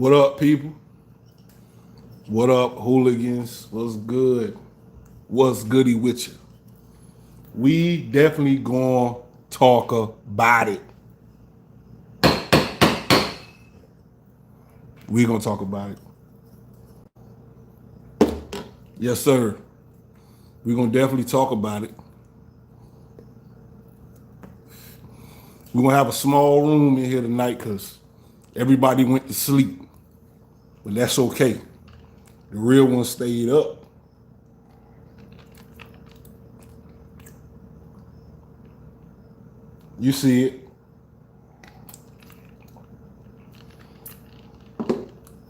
What up, people? What up, hooligans? What's good? What's goody with you? We definitely gonna talk about it. We gonna talk about it. Yes, sir. We gonna definitely talk about it. We're gonna have a small room in here tonight because everybody went to sleep. But that's okay. The real one stayed up. You see it.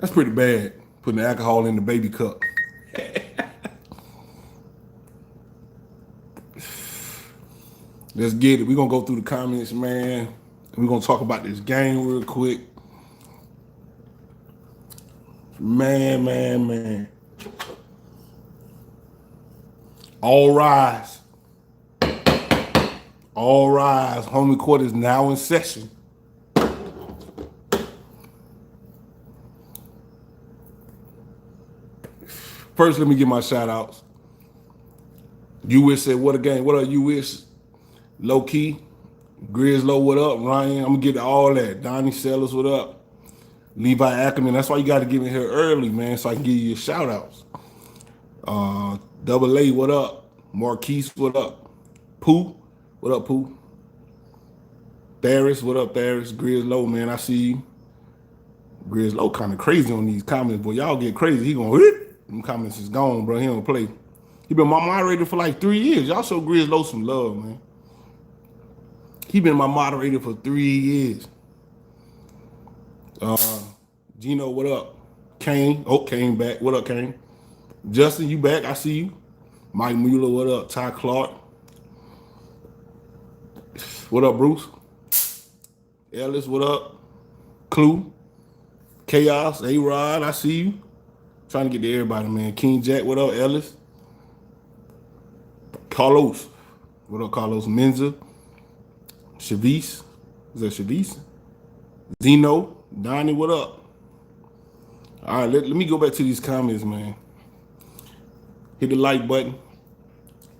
That's pretty bad, putting the alcohol in the baby cup. Let's get it. We're going to go through the comments, man. And we're going to talk about this game real quick. Man. All rise. All rise. Homie court is now in session. First, let me give my shout outs. You wish said, what a game. What up, you wish? Low key. Grizzlo, what up? Ryan, I'm going to get to all that. Donnie Sellers, what up? Levi Ackerman, that's why you got to get in here early, man, so I can give you your shout outs. Double A, what up? Marquise, what up? Pooh, what up, Pooh? Tharis, what up, Tharis? Grizzlo, man, I see you. Grizzlo kind of crazy on these comments, but y'all get crazy. He going, whip. Them comments is gone, bro. He don't play. He been my moderator for like 3 years. Y'all show Grizzlo some love, man. He been my moderator for 3 years. Gino, what up? Kane, Kane back. What up, Kane? Justin, you back? I see you. Mike Mueller, what up? Ty Clark. What up, Bruce? Ellis, what up? Clue. Chaos, A-Rod, I see you. Trying to get to everybody, man. King Jack, what up, Ellis? Carlos. What up, Carlos? Menza. Shavis. Is that Shavis? Zeno. Donnie, what up? All right, let me go back to these comments, man. Hit the like button.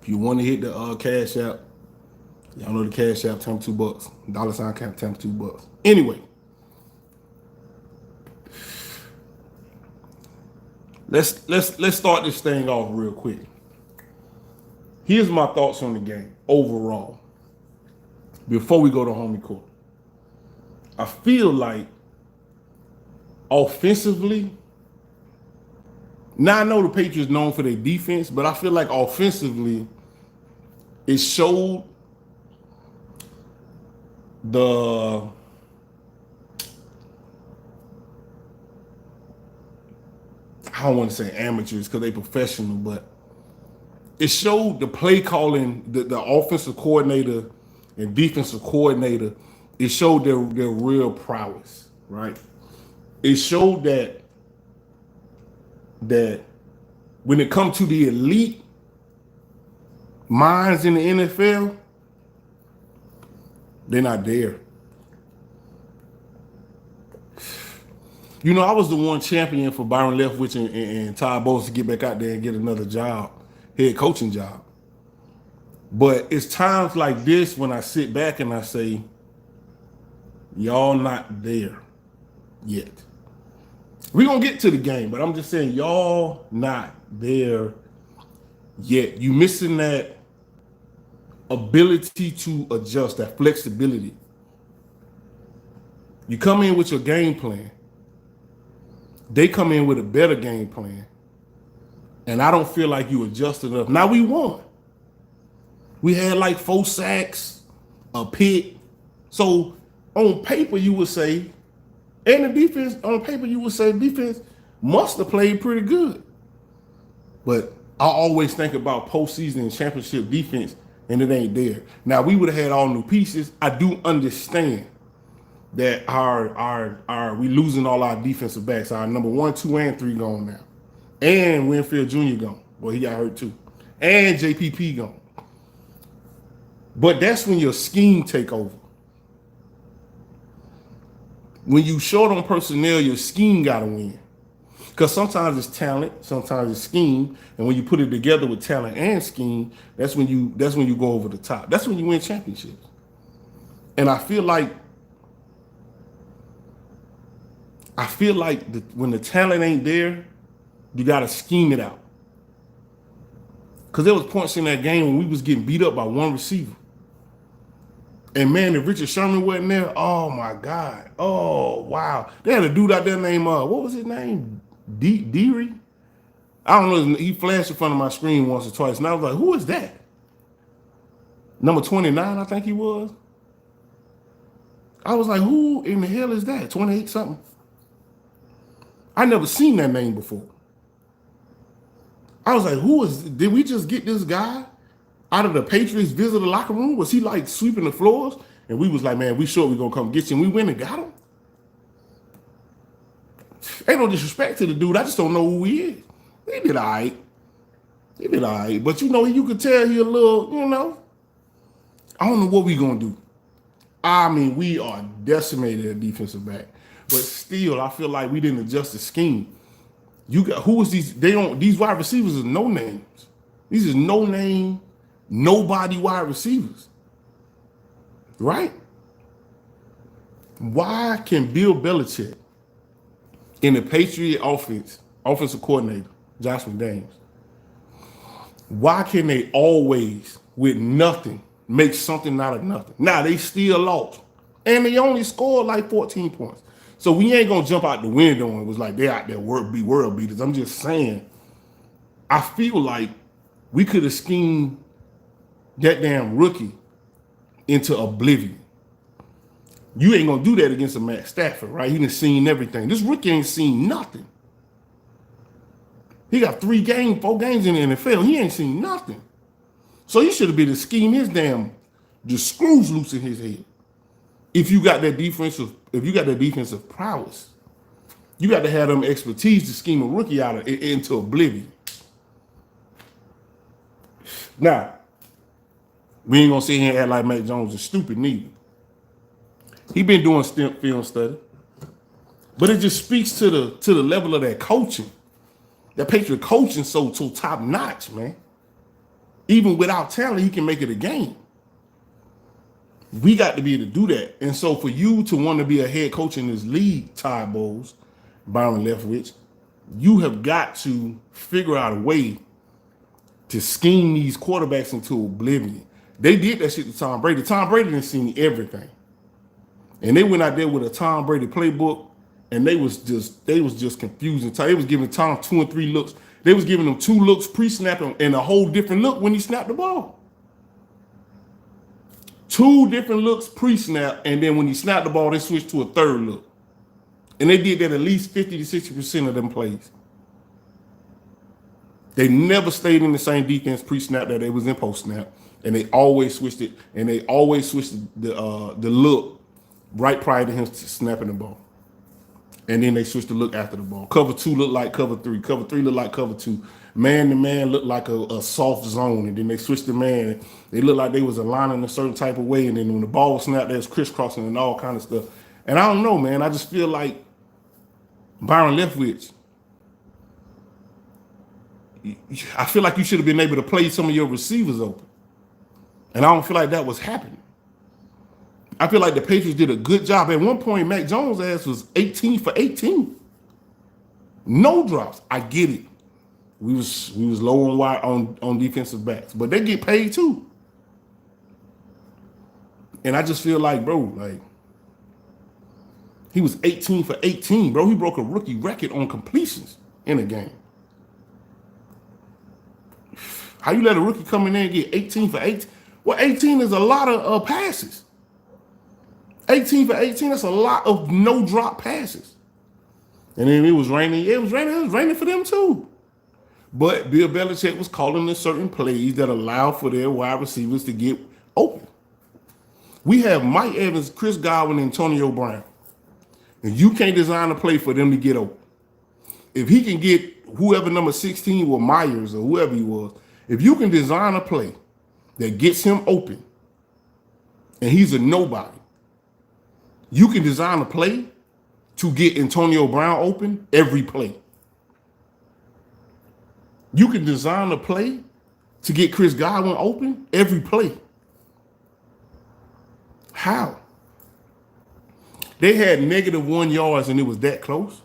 If you want to hit the Cash App, y'all know the Cash App, $2 $2. $ cap, $2 $2. Anyway, let's start this thing off real quick. Here's my thoughts on the game overall. Before we go to homie court, I feel like offensively, now I know the Patriots known for their defense, but I feel like offensively, it showed the I don't want to say amateurs because they professional, but it showed the play calling, the offensive coordinator and defensive coordinator, it showed their real prowess, right? It showed that when it comes to the elite minds in the NFL, they're not there. You know, I was the one champion for Byron Leftwich and Todd Bowles to get back out there and get another job, head coaching job. But it's times like this when I sit back and I say, y'all not there yet. We're going to get to the game, but I'm just saying y'all not there yet. You missing that ability to adjust, that flexibility. You come in with your game plan. They come in with a better game plan. And I don't feel like you adjusted enough. Now we won. We had like 4 sacks, a pick. So on paper you would say, and the defense, on paper you would say defense must have played pretty good. But I always think about postseason and championship defense, and it ain't there. Now we would have had all new pieces. I do understand that we losing all our defensive backs. Our number 1, 2, and 3 gone now. And Winfield Jr. gone. Well, he got hurt too. And JPP gone. But that's when your scheme take over. When you short on personnel, your scheme got to win. Because sometimes it's talent, sometimes it's scheme, and when you put it together with talent and scheme, that's when you go over the top. That's when you win championships. And I feel like when the talent ain't there, you got to scheme it out. Because there was points in that game when we was getting beat up by one receiver. And man, if Richard Sherman wasn't there, oh my God. Oh, wow. They had a dude out there named, what was his name? Deary? I don't know. He flashed in front of my screen once or twice. And I was like, who is that? Number 29, I think he was. I was like, who in the hell is that? 28 something. I never seen that name before. I was like, did we just get this guy out of the Patriots visitor locker room? Was he like sweeping the floors? And we was like, man, we sure we gonna come get you. And we went and got him. Ain't no disrespect to the dude. I just don't know who he is. He did all right. But you could tell he a little, I don't know what we gonna do. I mean, we are decimated at defensive back. But still, I feel like we didn't adjust the scheme. You got who is these? These wide receivers are no names. These is no name, nobody wide receivers. Right? Why can Bill Belichick in the Patriot offensive coordinator, Josh McDaniels, why can they always, with nothing, make something out of nothing? Now, they still lost. And they only scored like 14 points. So we ain't going to jump out the window and it was like they out there world beaters. I'm just saying, I feel like we could have schemed that damn rookie into oblivion. You ain't going to do that against a Matt Stafford, right? He done seen everything. This rookie ain't seen nothing. He got 4 games in the NFL. He ain't seen nothing. So you should have been to scheme his the screws loose in his head. If you got that defensive prowess, you got to have them expertise to scheme a rookie out of into oblivion. Now, we ain't gonna sit here and act like Mac Jones is stupid neither. He been doing film study, but it just speaks to the level of that coaching. That Patriot coaching so top notch, man. Even without talent, he can make it a game. We got to be able to do that. And so for you to want to be a head coach in this league, Ty Bowles, Byron Leftwich, you have got to figure out a way to scheme these quarterbacks into oblivion. They did that shit to Tom Brady. Tom Brady didn't see everything. And they went out there with a Tom Brady playbook, and they was just confusing. They was giving Tom 2 and 3 looks. They was giving him 2 looks pre-snap and a whole different look when he snapped the ball. 2 different looks pre-snap, and then when he snapped the ball, they switched to a 3rd look. And they did that at least 50 to 60% of them plays. They never stayed in the same defense pre-snap that they was in post-snap, and they always switched it, and they always switched the look right prior to him snapping the ball. And then they switched the look after the ball. Cover 2 looked like cover 3. Cover 3 looked like cover 2. Man to man looked like a soft zone. And then they switched the man. They looked like they was aligning a certain type of way. And then when the ball was snapped, they was crisscrossing and all kind of stuff. And I don't know, man. I just feel like Byron Leftwich, I feel like you should have been able to play some of your receivers open. And I don't feel like that was happening. I feel like the Patriots did a good job. At one point, Mac Jones' ass was 18 for 18. No drops. I get it. We was low on defensive backs, but they get paid too. And I just feel like, bro, like he was 18 for 18, bro. He broke a rookie record on completions in a game. How you let a rookie come in there and get 18 for 18? Well, 18 is a lot of passes. 18 for 18, that's a lot of no-drop passes. And then it was raining. Yeah, it was raining for them too. But Bill Belichick was calling in certain plays that allow for their wide receivers to get open. We have Mike Evans, Chris Godwin, and Antonio Brown. And you can't design a play for them to get open. If he can get whoever number 16 was, Myers or whoever he was, if you can design a play that gets him open and he's a nobody, you can design a play to get Antonio Brown open every play. You can design a play to get Chris Godwin open every play. How? They had -1 yards and it was that close.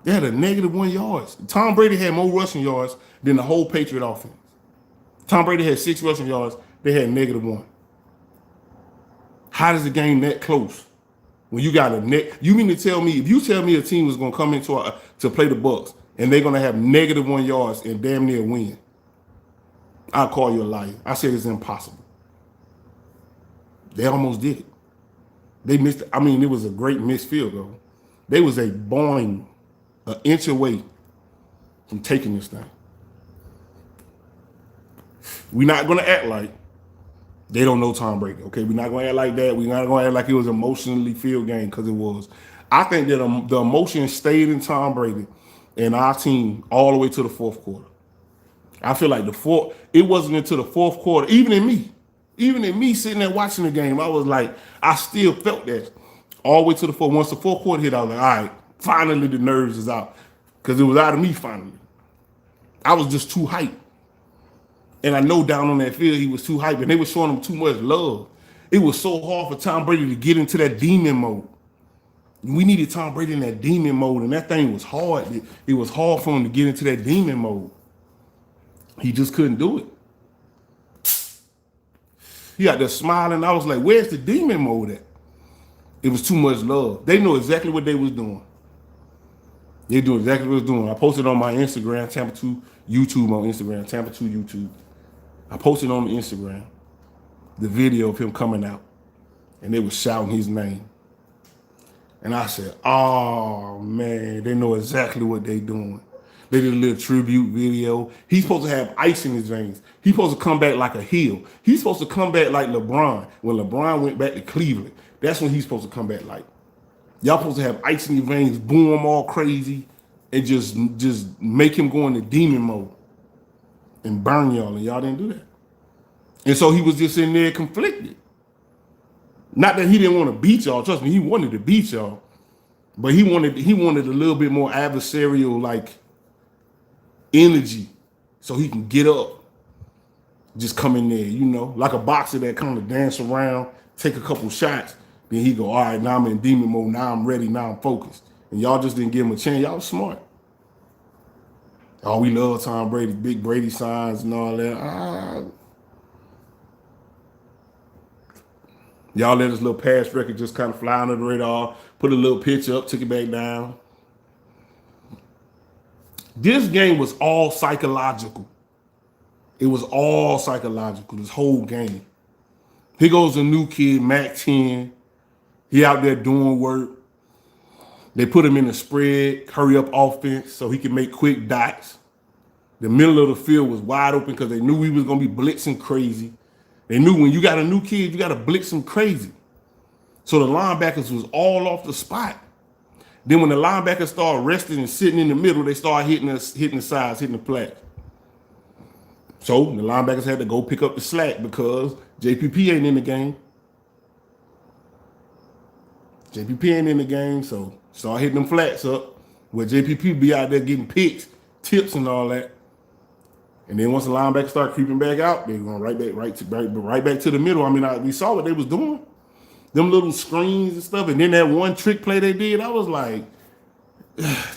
They had a -1 yards. Tom Brady had more rushing yards than the whole Patriot offense. Tom Brady had 6 rushing yards. They had -1. How does the game that close? When you got a net, you mean to tell me, if you tell me a team is going to come into to play the Bucs and they're going to have -1 yards and damn near win, I'll call you a liar. I said it's impossible. They almost did it. They missed. I mean, it was a great missed field goal. They was a boing, an inch away from taking this thing. We're not going to act like they don't know Tom Brady. Okay, we're not going to act like that. We're not going to act like it was an emotionally filled game, because it was. I think that the emotion stayed in Tom Brady and our team all the way to the fourth quarter. I feel like it wasn't until the fourth quarter, even in me sitting there watching the game, I was like, I still felt that all the way to the fourth. Once the fourth quarter hit, I was like, all right, finally the nerves is out, because it was out of me finally. I was just too hyped. And I know down on that field he was too hyped, and they were showing him too much love. It was so hard for Tom Brady to get into that demon mode. We needed Tom Brady in that demon mode, and that thing was hard. It was hard for him to get into that demon mode. He just couldn't do it. He got there smiling. I was like, where's the demon mode at? It was too much love. They know exactly what they was doing. They do exactly what they was doing. I posted on my Instagram, Tampa 2 YouTube on Instagram, Tampa 2 YouTube. I posted on the Instagram the video of him coming out, and they was shouting his name. And I said, oh, man, they know exactly what they doing. They did a little tribute video. He's supposed to have ice in his veins. He's supposed to come back like a heel. He's supposed to come back like LeBron. When LeBron went back to Cleveland, that's when he's supposed to come back like. Y'all supposed to have ice in your veins, boom him all crazy, and just make him go into demon mode and burn y'all, and y'all didn't do that. And so he was just in there conflicted. Not that he didn't want to beat y'all. Trust me, he wanted to beat y'all. But he wanted a little bit more adversarial, like, energy, so he can get up, just come in there, like a boxer that kind of dance around, take a couple shots, then he go, all right, now I'm in demon mode, now I'm ready, now I'm focused. And y'all just didn't give him a chance. Y'all was smart. Oh, we love Tom Brady, big Brady signs and all that. Y'all let his little pass record just kind of fly under the radar, put a little pitch up, took it back down. This game was all psychological. It was all psychological, this whole game. Here goes a new kid, Mac 10. He out there doing work. They put him in the spread, hurry up offense so he can make quick dots. The middle of the field was wide open because they knew we was going to be blitzing crazy. They knew when you got a new kid, you got to blitz him crazy. So the linebackers was all off the spot. Then when the linebackers started resting and sitting in the middle, they started hitting the sides, hitting the flat. So the linebackers had to go pick up the slack because JPP ain't in the game. JPP ain't in the game, so start hitting them flats up where JPP be out there getting picks, tips, and all that. And then once the linebackers start creeping back out, they're going right back to the middle. I mean, we saw what they was doing. Them little screens and stuff. And then that one trick play they did, I was like,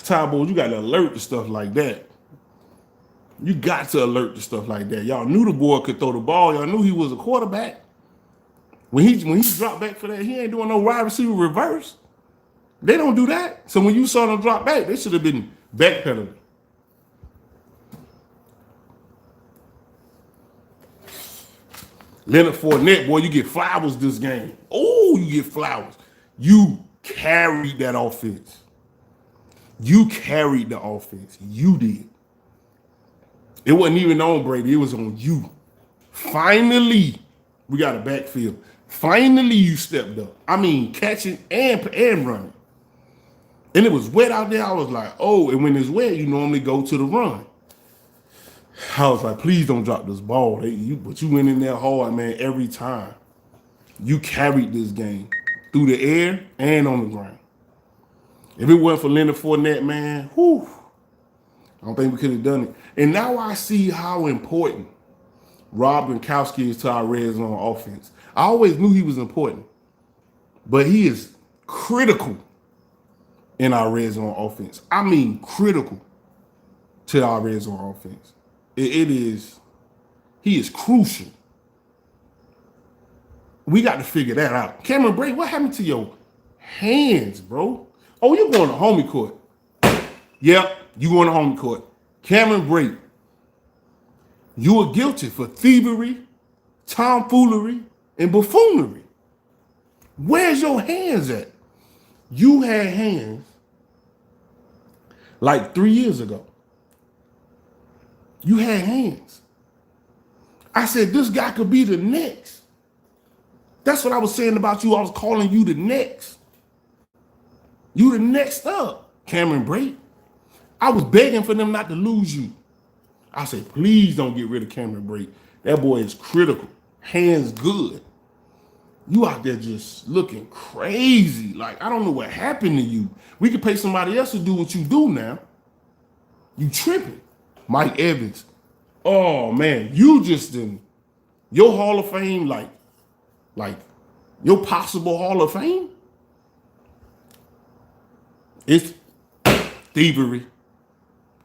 Ty Boy, you got to alert to stuff like that. You got to alert to stuff like that. Y'all knew the boy could throw the ball. Y'all knew he was a quarterback. When he dropped back for that, he ain't doing no wide receiver reverse. They don't do that. So when you saw them drop back, they should have been backpedaling. Leonard Fournette, boy, you get flowers this game. Oh, you get flowers. You carried that offense. You carried the offense. You did. It wasn't even on Brady. It was on you. Finally, we got a backfield. Finally, you stepped up. I mean, catching and running. And it was wet out there. I was like, oh, and when it's wet, you normally go to the run. I was like, please don't drop this ball. But you went in there hard, man, every time. You carried this game through the air and on the ground. If it wasn't for Leonard Fournette, man, whew, I don't think we could have done it. And now I see how important Rob Gronkowski is to our red zone offense. I always knew he was important, but he is critical in our red zone offense. I mean, critical to our red zone offense. He is crucial. We got to figure that out. Cameron Brate, what happened to your hands, bro? Oh, you're going to homie court. Yep, you going to homie court. Cameron Brate, you are guilty for thievery, tomfoolery, and buffoonery. Where's your hands at? You had hands like 3 years ago. You had hands. I said, this guy could be the next. That's what I was saying about you. I was calling you the next. You the next up, Cameron Brate. I was begging for them not to lose you. I said, please don't get rid of Cameron Brate. That boy is critical. Hands good. You out there just looking crazy. Like, I don't know what happened to you. We could pay somebody else to do what you do now. You tripping. Mike Evans. Oh, man. You just didn't. Your Hall of Fame, like your possible Hall of Fame, it's thievery.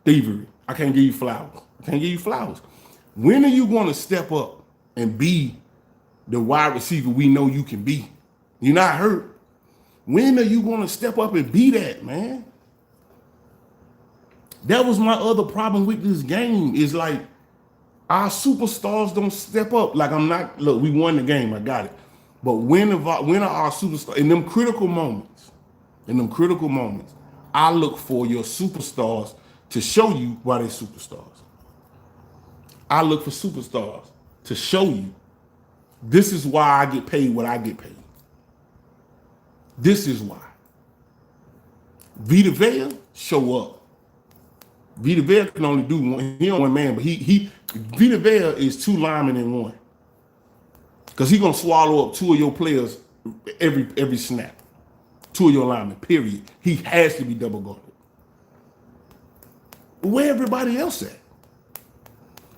Thievery. I can't give you flowers. When are you going to step up and be the wide receiver we know you can be? You're not hurt. When are you going to step up and be that, man? That was my other problem with this game. Is like our superstars don't step up. Like, look, we won the game. I got it. But when are our superstars in them critical moments? I look for your superstars to show you why they're superstars. I look for superstars to show you this is why I get paid what I get paid. This is why. Vita Vea, show up. Vita Vea can only do one. He only one man, but Vita Vea is 2 linemen in one. Because he's gonna swallow up 2 of your players every snap. 2 of your linemen, period. He has to be double guarded. Where everybody else at?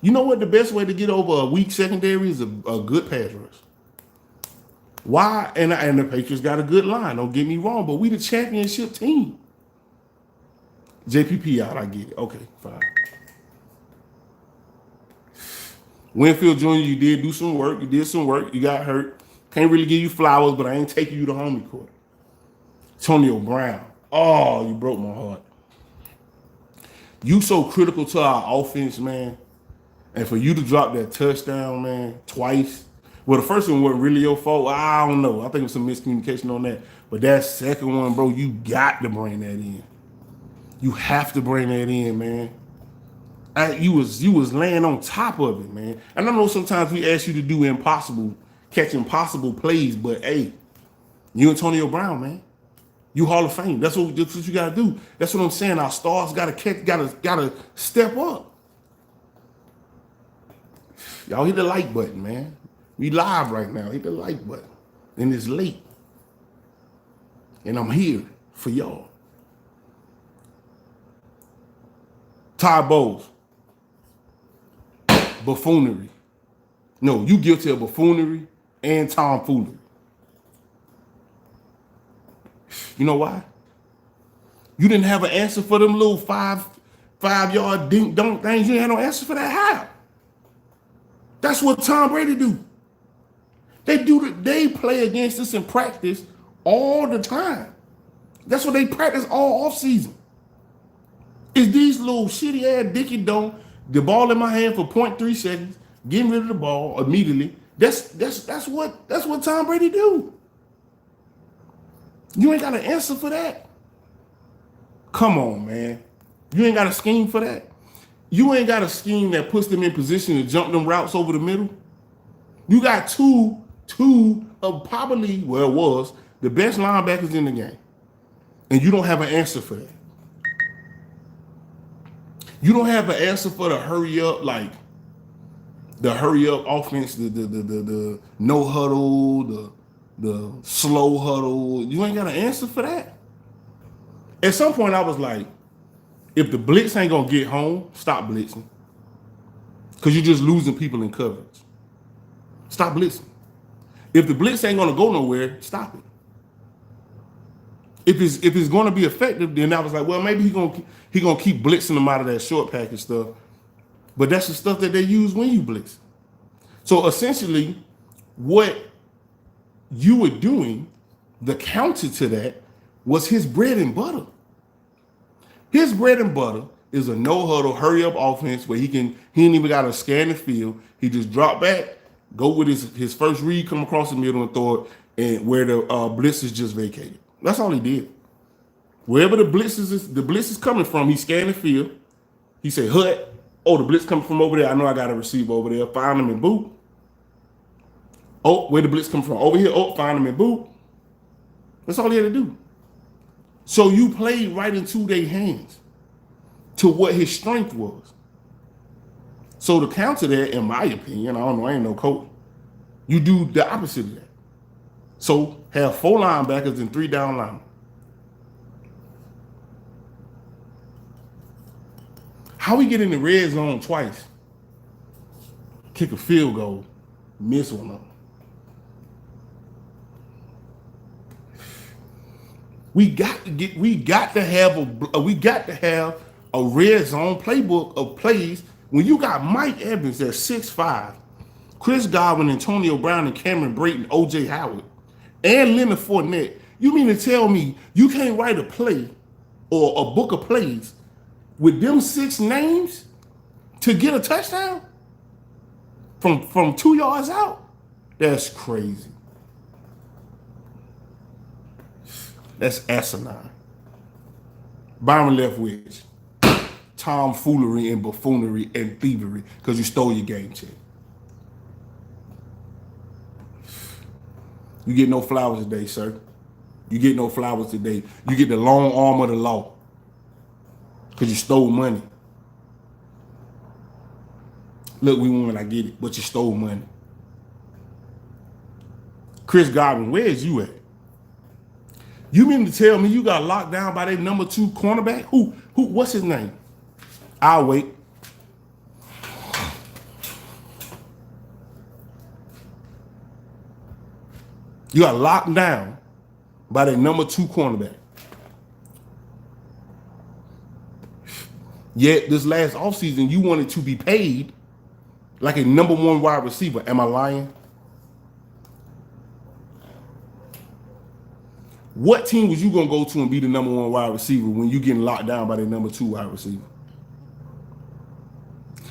You know what the best way to get over a weak secondary is a good pass rush. Why? And the Patriots got a good line, don't get me wrong, but we the championship team. JPP out, I get it. Okay, fine. Winfield Jr., you did do some work. You did some work. You got hurt. Can't really give you flowers, but I ain't taking you to homie court. Antonio Brown. Oh, you broke my heart. You so critical to our offense, man. And for you to drop that touchdown, man, twice. Well, the first one wasn't really your fault. I don't know. I think it was some miscommunication on that. But that second one, bro, you got to bring that in. You have to bring that in, man. You was laying on top of it, man. And I know sometimes we ask you to do catch impossible plays, but hey, you Antonio Brown, man. You Hall of Fame. That's what you gotta do. That's what I'm saying. Our stars gotta step up. Y'all hit the like button, man. We live right now. Hit the like button. And it's late. And I'm here for y'all. Ty Bowles. Buffoonery. No, you guilty of buffoonery and tomfoolery. You know why? You didn't have an answer for them little five-yard dink dunk things. You didn't have no answer for that. How? That's what Tom Brady do. They play against us in practice all the time. That's what they practice all offseason. Is these little shitty ass dicky dunk, the ball in my hand for 0.3 seconds, getting rid of the ball immediately. That's what Tom Brady do. You ain't got an answer for that. Come on, man. You ain't got a scheme for that. You ain't got a scheme that puts them in position to jump them routes over the middle. You got two of probably, well, it was the best linebackers in the game. And you don't have an answer for that. You don't have an answer for the hurry up, like the hurry up offense, the no huddle, the slow huddle. You ain't got an answer for that. At some point, I was like, if the blitz ain't gonna get home, stop blitzing. Because you're just losing people in coverage. Stop blitzing. If the blitz ain't gonna go nowhere, stop it. If it's gonna be effective, then I was like, well, maybe he gonna keep blitzing them out of that short package stuff. But that's the stuff that they use when you blitz. So essentially, what you were doing, the counter to that, was his bread and butter. His bread and butter is a no huddle, hurry up offense where he ain't even got to scan the field. He just drop back, go with his first read, come across the middle and throw it, and where the blitz is just vacated. That's all he did. Wherever the blitz is coming from, he scanned the field. He said, "Hut, oh, the blitz coming from over there. I know I got a receiver over there. Find him and boot. Oh, where the blitz come from? Over here. Oh, find him and boot." That's all he had to do. So you played right into their hands to what his strength was. So to counter that, in my opinion, I don't know, I ain't no coach, you do the opposite of that. So have 4 linebackers and 3 down linemen. How we get in the red zone twice, kick a field goal, miss one of them. We got to have a red zone playbook of plays. When you got Mike Evans at 6'5", Chris Godwin, Antonio Brown, and Cameron Brayton, O.J. Howard, and Leonard Fournette, you mean to tell me you can't write a play or a book of plays with them 6 names to get a touchdown from 2 yards out? That's crazy. That's asinine. Byron Leftwich, tomfoolery and buffoonery and thievery because you stole your game check. You get no flowers today, sir. You get no flowers today. You get the long arm of the law because you stole money. Look, we won, I get it, but you stole money. Chris Godwin, where is you at? You mean to tell me you got locked down by that number 2 cornerback? Who? What's his name? I'll wait. You got locked down by that number 2 cornerback. Yet this last offseason, you wanted to be paid like a number 1 wide receiver. Am I lying? What team was you going to go to and be the number 1 wide receiver when you getting locked down by the number 2 wide receiver?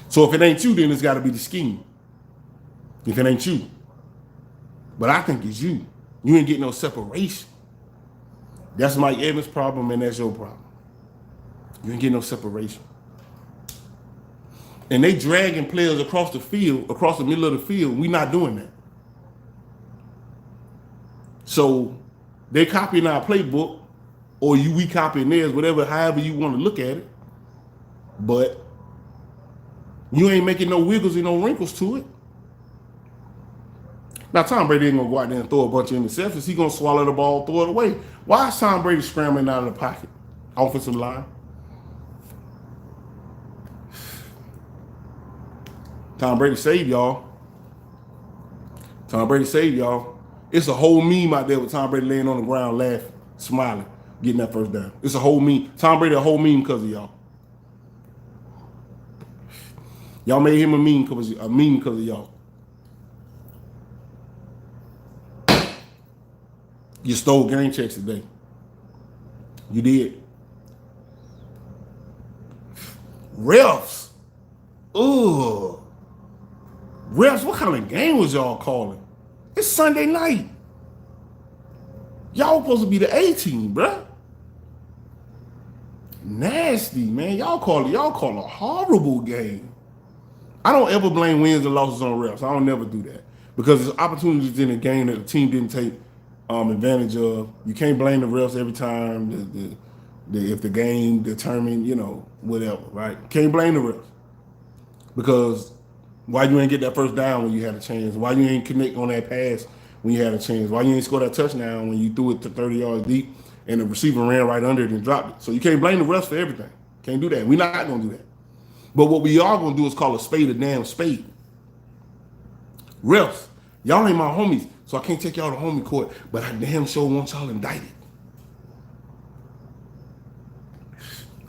So if it ain't you, then it's got to be the scheme. If it ain't you. But I think it's you. You ain't getting no separation. That's Mike Evans' problem, and that's your problem. You ain't getting no separation. And they dragging players across the field, across the middle of the field. We not doing that. So they copying our playbook, or we copying theirs, whatever, however you want to look at it. But you ain't making no wiggles and no wrinkles to it. Now, Tom Brady ain't going to go out there and throw a bunch of interceptions. He's going to swallow the ball, throw it away. Why is Tom Brady scrambling out of the pocket? Offensive line. Tom Brady saved y'all. Tom Brady saved y'all. It's a whole meme out there with Tom Brady laying on the ground laughing, smiling, getting that first down. It's a whole meme. Tom Brady a whole meme because of y'all. Y'all made him a meme because of y'all. You stole game checks today. You did. Refs. Ugh. Refs, what kind of game was y'all calling? It's Sunday night. Y'all supposed to be the A team, bruh. Nasty, man. Y'all call a horrible game. I don't ever blame wins and losses on refs. I don't never do that. Because there's opportunities in the game that the team didn't take advantage of. You can't blame the refs every time if the game determined, whatever, right? Can't blame the refs. Because why you ain't get that first down when you had a chance? Why you ain't connect on that pass when you had a chance? Why you ain't score that touchdown when you threw it to 30 yards deep and the receiver ran right under it and dropped it. So you can't blame the refs for everything. Can't do that. We're not going to do that. But what we are going to do is call a spade a damn spade. Refs, y'all ain't my homies, so I can't take y'all to homie court, but I damn sure want y'all indicted.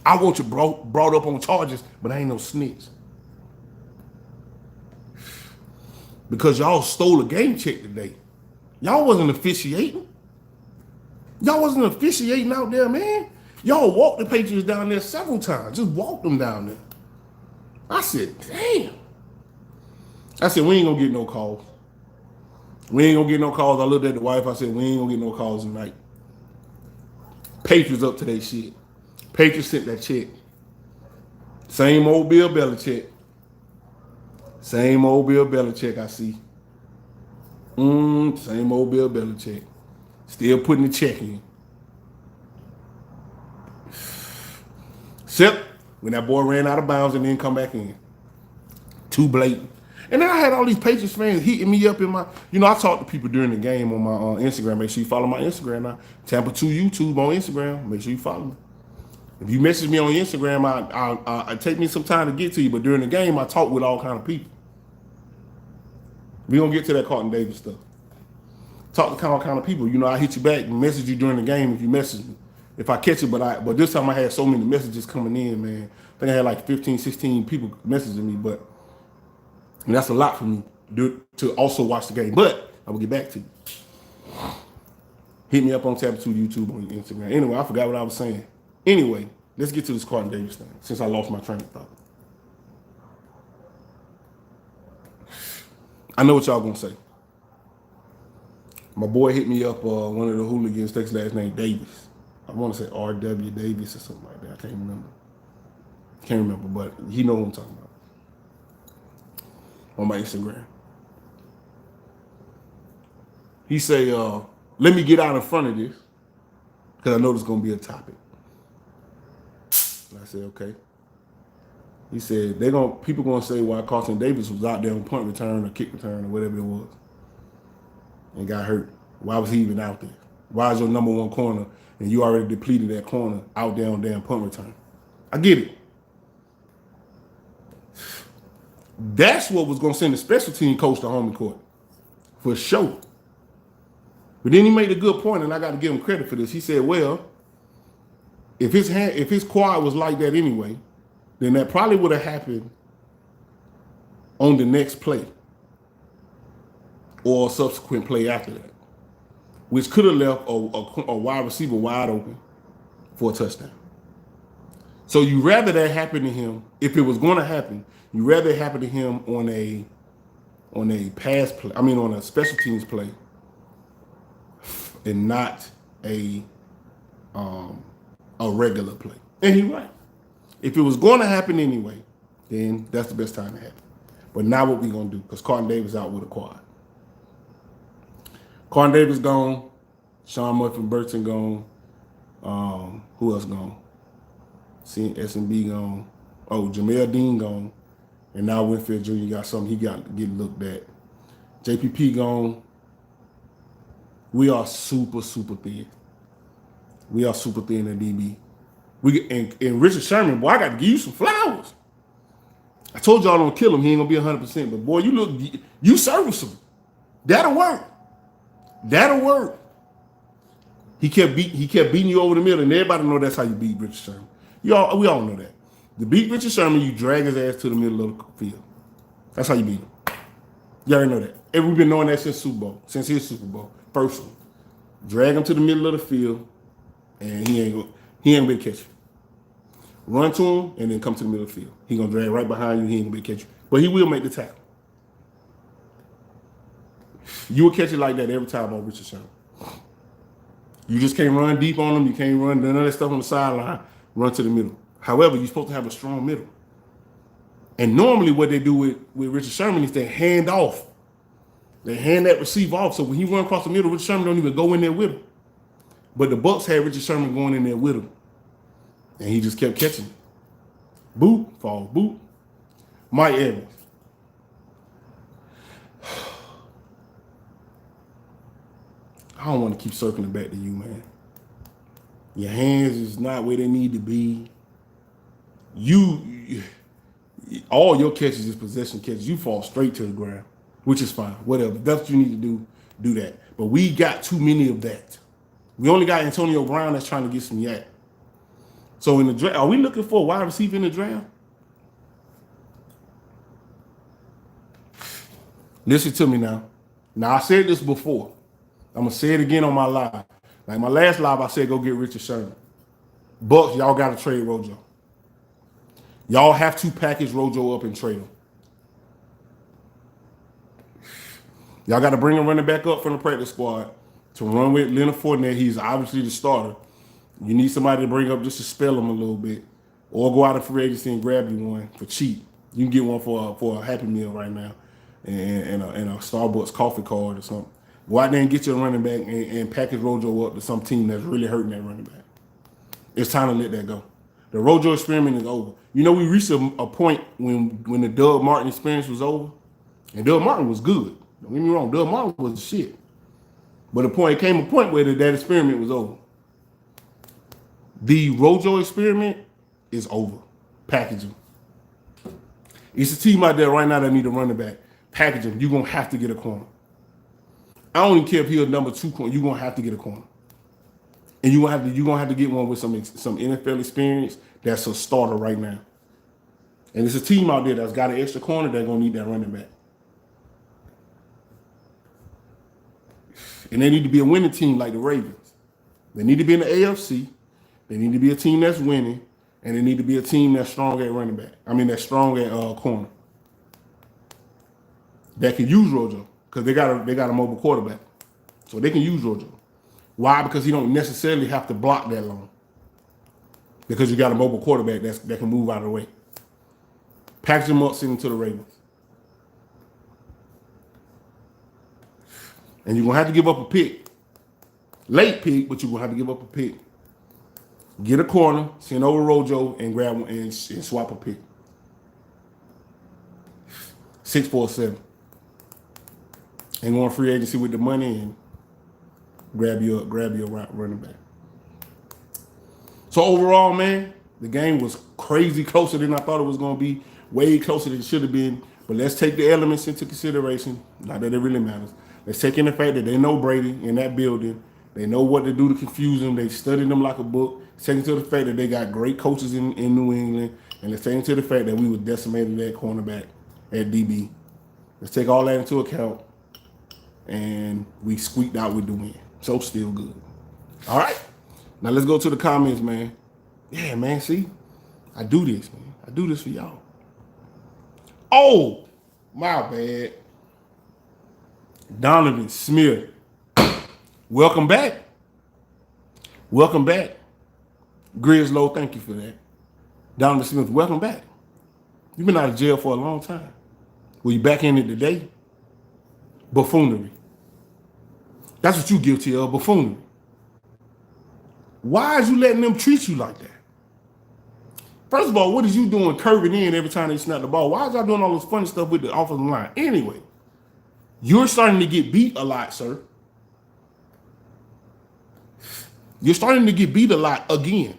I want you brought up on charges, but I ain't no snitch. Because y'all stole a game check today. Y'all wasn't officiating. Y'all wasn't officiating out there, man. Y'all walked the Patriots down there several times. Just walked them down there. I said, damn. I said, we ain't gonna get no calls. We ain't gonna get no calls. I looked at the wife. I said, we ain't gonna get no calls tonight. Patriots up to their shit. Patriots sent that check. Same old Bill Belichick. Same old Bill Belichick I see. Same old Bill Belichick. Still putting the check in. Except when that boy ran out of bounds and didn't come back in. Too blatant. And then I had all these Patriots fans hitting me up in my, I talk to people during the game on my Instagram. Make sure you follow my Instagram now. Tampa 2 YouTube on Instagram. Make sure you follow me. If you message me on Instagram, I take me some time to get to you, but during the game, I talk with all kind of people. We gonna get to that Carlton Davis stuff. Talk to all kind of people. I hit you back and message you during the game if you message me. If I catch it, but this time I had so many messages coming in, man. I think I had like 15, 16 people messaging me, but that's a lot for me to also watch the game. But I will get back to you. Hit me up on Tab 2 YouTube on Instagram. Anyway, I forgot what I was saying. Anyway, let's get to this Carlton Davis thing since I lost my train of thought. I know what y'all gonna say. My boy hit me up, one of the hooligans, takes last name Davis. I want to say R.W. Davis or something like that. I can't remember, but he know what I'm talking about. On my Instagram. He say, let me get out in front of this because I know there's going to be a topic. And I said, okay. He said, people going to say why Carlton Davis was out there on punt return or kick return or whatever it was and got hurt. Why was he even out there? Why is your number one corner and you already depleted that corner out there on damn punt return? I get it. That's what was going to send the special team coach to home court. For sure. But then he made a good point, and I got to give him credit for this. He said, well, if his quad was like that anyway, then that probably would have happened on the next play or a subsequent play after that, which could have left a wide receiver wide open for a touchdown. So you rather that happen to him, if it was going to happen, you rather it happen to him on a pass play, on a special teams play, and not a regular play. And he's right. If it was going to happen anyway, then that's the best time to happen. But now what we gonna do? Because Carlton Davis out with a quad. Carlton Davis gone. Sean Murphy-Burton gone. Who else gone? S&B gone. Oh, Jamel Dean gone. And now Winfield Jr. got something he got to get looked at. JPP gone. We are super, super thin. We are super thin at DB. And Richard Sherman, boy, I got to give you some flowers. I told y'all don't kill him. He ain't going to be 100%. But, boy, you serviceable. That'll work. That'll work. He kept beating you over the middle, and everybody know that's how you beat Richard Sherman. We all know that. To beat Richard Sherman, you drag his ass to the middle of the field. That's how you beat him. You already know that. And we've been knowing that since his Super Bowl. First one. Drag him to the middle of the field, and he ain't gonna be able to catch you. Run to him, and then come to the middle of the field. He gonna drag right behind you, he ain't gonna be able to catch you. But he will make the tackle. You will catch it like that every time on Richard Sherman. You just can't run deep on him. You can't run none of that stuff on the sideline. Run to the middle. However, you're supposed to have a strong middle. And normally what they do with Richard Sherman is they hand off. They hand that receiver off. So when he run across the middle, Richard Sherman don't even go in there with him. But the Bucs had Richard Sherman going in there with him. And he just kept catching it. Boop, fall, boop. Mike Evans. I don't want to keep circling back to you, man. Your hands is not where they need to be. You all your catches is possession catches. You fall straight to the ground, which is fine. Whatever. If that's what you need to do that. But we got too many of that. We only got Antonio Brown that's trying to get some yak. So in the draft, are we looking for a wide receiver in the draft? Listen to me now. Now I said this before. I'm gonna say it again on my live. Like my last live, I said go get Richard Sherman. Bucs, y'all gotta trade Rojo. Y'all have to package Rojo up and trade him. Y'all got to bring a running back up from the practice squad to run with Leonard Fournette. He's obviously the starter. You need somebody to bring up just to spell him a little bit, or go out of free agency and grab you one for cheap. You can get one for a Happy Meal right now, and a Starbucks coffee card or something. Go out there and get your running back and package Rojo up to some team that's really hurting that running back. It's time to let that go. The Rojo experiment is over. You know, we reached a point when the Doug Martin experience was over, and Doug Martin was good. Don't get me wrong, Doug Martin was the shit. But it came a point where that experiment was over. The Rojo experiment is over. Package him. It's a team out there right now that need a running back. Package him. You're going to have to get a corner. I don't even care if he's a number 2 corner. You're going to have to get a corner. And you're gonna have to get one with some NFL experience that's a starter right now. And it's a team out there that's got an extra corner that's gonna need that running back. And they need to be a winning team like the Ravens. They need to be in the AFC. They need to be a team that's winning, and they need to be a team that's strong at running back. I mean, that's strong at corner. That can use Rojo because they got a mobile quarterback, so they can use Rojo. Why? Because he don't necessarily have to block that long. Because you got a mobile quarterback that can move out of the way. Package him up, send him to the Ravens. And you're going to have to give up a pick. Late pick, but you're going to have to give up a pick. Get a corner, send over Rojo, and grab one and swap a pick. 6-4-7. And go on free agency with the money and grab your running back. So overall, man, the game was crazy closer than I thought it was going to be. Way closer than it should have been. But let's take the elements into consideration. Not that it really matters. Let's take in the fact that they know Brady in that building. They know what to do to confuse him. They studied them like a book. Let's take into the fact that they got great coaches in New England. And let's take into the fact that we were decimated at cornerback, at DB. Let's take all that into account. And we squeaked out with the win. So still good. All right. Now let's go to the comments, man. Yeah, man, see? I do this, man. I do this for y'all. Oh, my bad. Donovan Smith. Welcome back. Welcome back. Grizzlo, thank you for that. Donovan Smith, welcome back. You've been out of jail for a long time. Were you back in it today? Buffoonery. That's what you're guilty of, buffoonery. Why is you letting them treat you like that? First of all, what is you doing curving in every time they snap the ball? Why is y'all doing all this funny stuff with the offensive line? Anyway, you're starting to get beat a lot, sir. You're starting to get beat a lot again.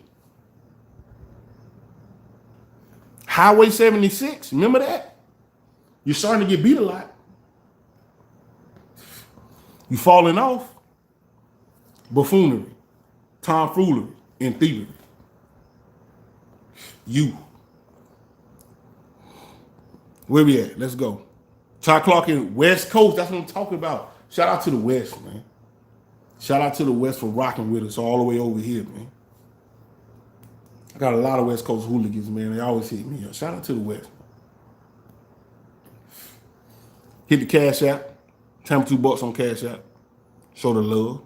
Highway 76, remember that? You're starting to get beat a lot. You falling off. Buffoonery, tomfoolery, and thievery. You. Where we at? Let's go. Ty Clark in West Coast. That's what I'm talking about. Shout out to the West, man. Shout out to the West for rocking with us all the way over here, man. I got a lot of West Coast hooligans, man. They always hit me up. Shout out to the West. Hit the Cash App. Tampa $2 on Cash App. Show the love.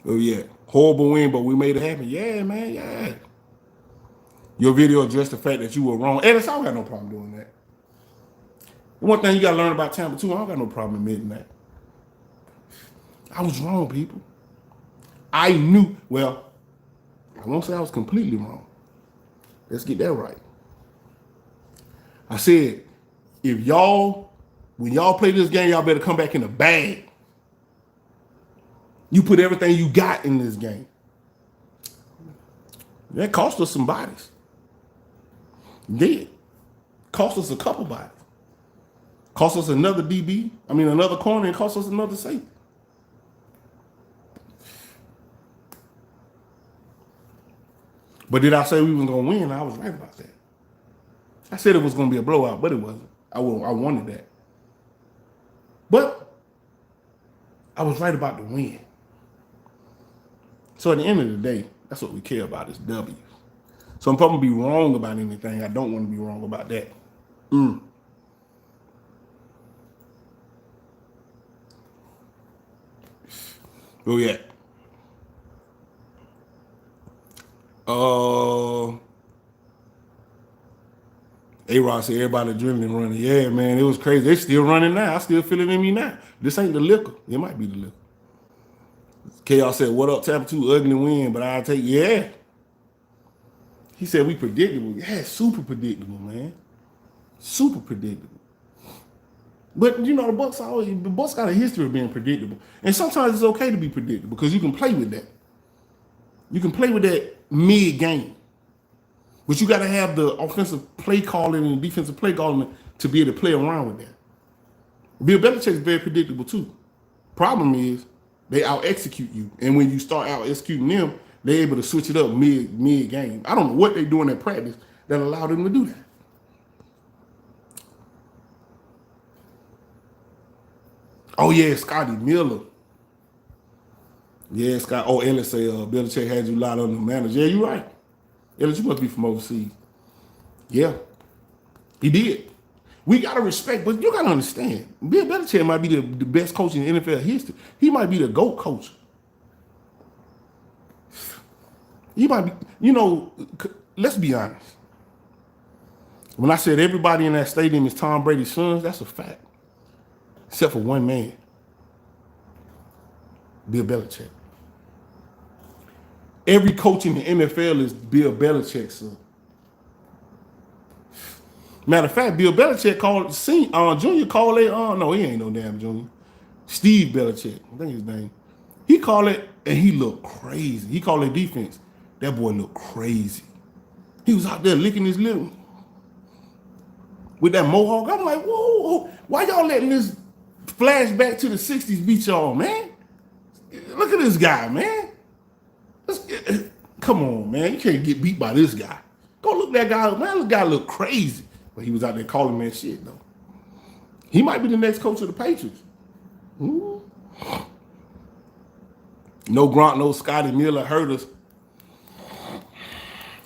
Oh, yeah. Horrible win, but we made it happen. Yeah, man, yeah. Your video addressed the fact that you were wrong. And I don't got no problem doing that. The one thing you got to learn about Tampa, too, I don't got no problem admitting that. I was wrong, people. I knew, well, I won't say I was completely wrong. Let's get that right. I said, when y'all play this game, y'all better come back in the bag. You put everything you got in this game. That cost us some bodies. It did. Cost us a couple bodies. Cost us another DB. Another corner, and cost us another safety. But did I say we was gonna win? I was right about that. I said it was gonna be a blowout, but it wasn't. I wanted that. But I was right about the win. So at the end of the day, that's what we care about is W's. So if I'm gonna be wrong about anything, I don't want to be wrong about that. Oh yeah. A-Rod said everybody adrenaline running. Yeah, man, it was crazy. They still running now. I still feel it in me now. This ain't the liquor. It might be the liquor. Chaos said, what up, Tampa 2, ugly win, but I'll take, yeah. He said we predictable. Yeah, super predictable, man. Super predictable. But the Bucs got a history of being predictable. And sometimes it's okay to be predictable because you can play with that. You can play with that mid-game. But you got to have the offensive play calling and defensive play calling to be able to play around with that. Bill Belichick is very predictable too. Problem is they out-execute you. And when you start out-executing them, they're able to switch it up mid-game. I don't know what they're doing at practice that allowed them to do that. Oh, yeah, Scotty Miller. Yeah, Scott. Oh, Ellis say Belichick had you lot on the manager. Yeah, you're right. Ellis, you must be from overseas. Yeah, he did. We got to respect, but you got to understand, Bill Belichick might be the best coach in NFL history. He might be the GOAT coach. He might be, let's be honest. When I said everybody in that stadium is Tom Brady's sons, that's a fact. Except for one man, Bill Belichick. Every coach in the NFL is Bill Belichick's son. Matter of fact, Bill Belichick called Junior called it. No, he ain't no damn Junior. Steve Belichick, I think his name. He called it, and he looked crazy. He called it defense. That boy looked crazy. He was out there licking his lip with that mohawk. I'm like, whoa, why y'all letting this flashback to the 60s beat y'all, man? Look at this guy, man. Come on, man. You can't get beat by this guy. Go look that guy up, man. This guy look crazy. But he was out there calling that shit, though. He might be the next coach of the Patriots. Ooh. No Gronk, no Scotty Miller hurt us.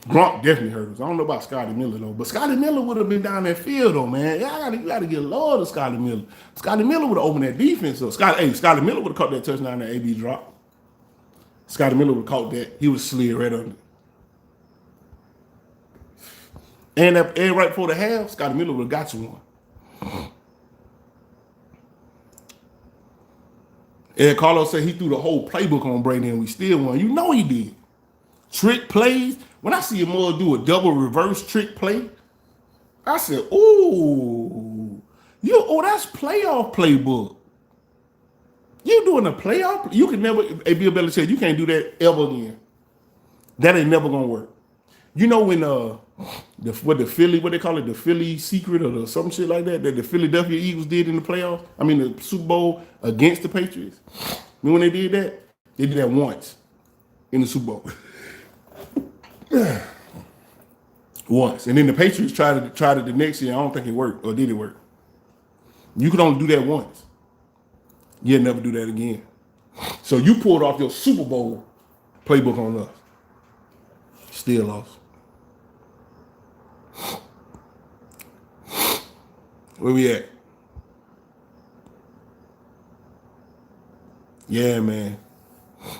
Gronk definitely hurt us. I don't know about Scotty Miller, though. But Scotty Miller would have been down that field, though, man. Yeah, you got to get low to Scotty Miller. Scotty Miller would have opened that defense up. Scotty Miller would have caught that touchdown that AB drop. Scotty Miller would have caught that. He would have slid right under. And right before the half, Scotty Miller would have got you one. Ed Carlos said he threw the whole playbook on Brady and we still won. You know he did. Trick plays. When I see a mother do a double reverse trick play, I said, ooh, that's playoff playbook. You doing a playoff? You can never, Bill Belichick, you can't do that ever again. That ain't never gonna work. You know when what they call it, the Philly secret or some shit like that the Philadelphia Eagles did in the playoffs? The Super Bowl against the Patriots. When they did that? They did that once in the Super Bowl. Once. And then the Patriots tried it the next year. I don't think it worked. Or did it work? You can only do that once. You'll never do that again. So you pulled off your Super Bowl playbook on us. Still lost. Where we at? Yeah, man.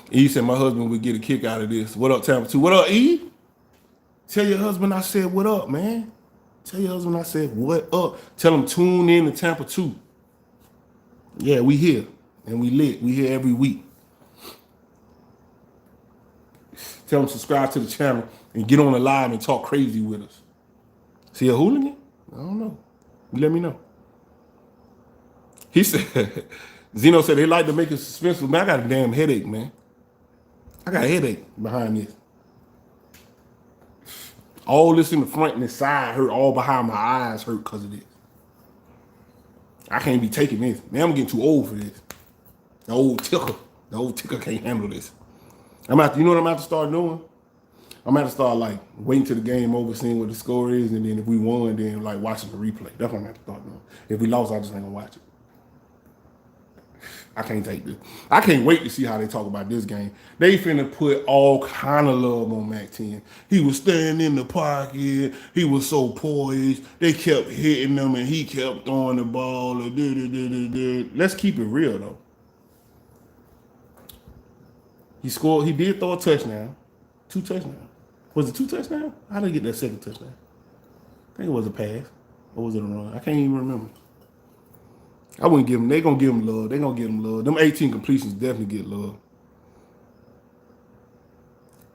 E said my husband would get a kick out of this. What up, Tampa 2? What up, E? Tell your husband I said what up, man. Tell your husband I said what up. Tell him tune in to Tampa 2. Yeah, we here. And we lit. We here every week. Tell him subscribe to the channel and get on the live and talk crazy with us. See a hooligan? I don't know. You let me know. He said, Zeno said they like to make it suspenseful. Man, I got a damn headache, man. I got a headache behind this. All this in the front and the side hurt. All behind my eyes hurt because of this. I can't be taking this. Man, I'm getting too old for this. The old ticker can't handle this. You know what I'm gonna have to start doing? I'm gonna have to start like waiting till the game over, seeing what the score is, and then if we won, then like watching the replay. That's what I'm gonna have to start doing. If we lost, I just ain't gonna watch it. I can't take this. I can't wait to see how they talk about this game. They finna put all kind of love on Mac 10. He was standing in the pocket. He was so poised. They kept hitting him, and he kept throwing the ball. Let's keep it real though. He scored. He did throw a touchdown. 2 touchdowns. Was it 2 touchdowns? How did he get that second touchdown? I think it was a pass. Or was it a run? I can't even remember. I wouldn't give him. They gonna give him love. They gonna give him love. Them 18 completions definitely get love.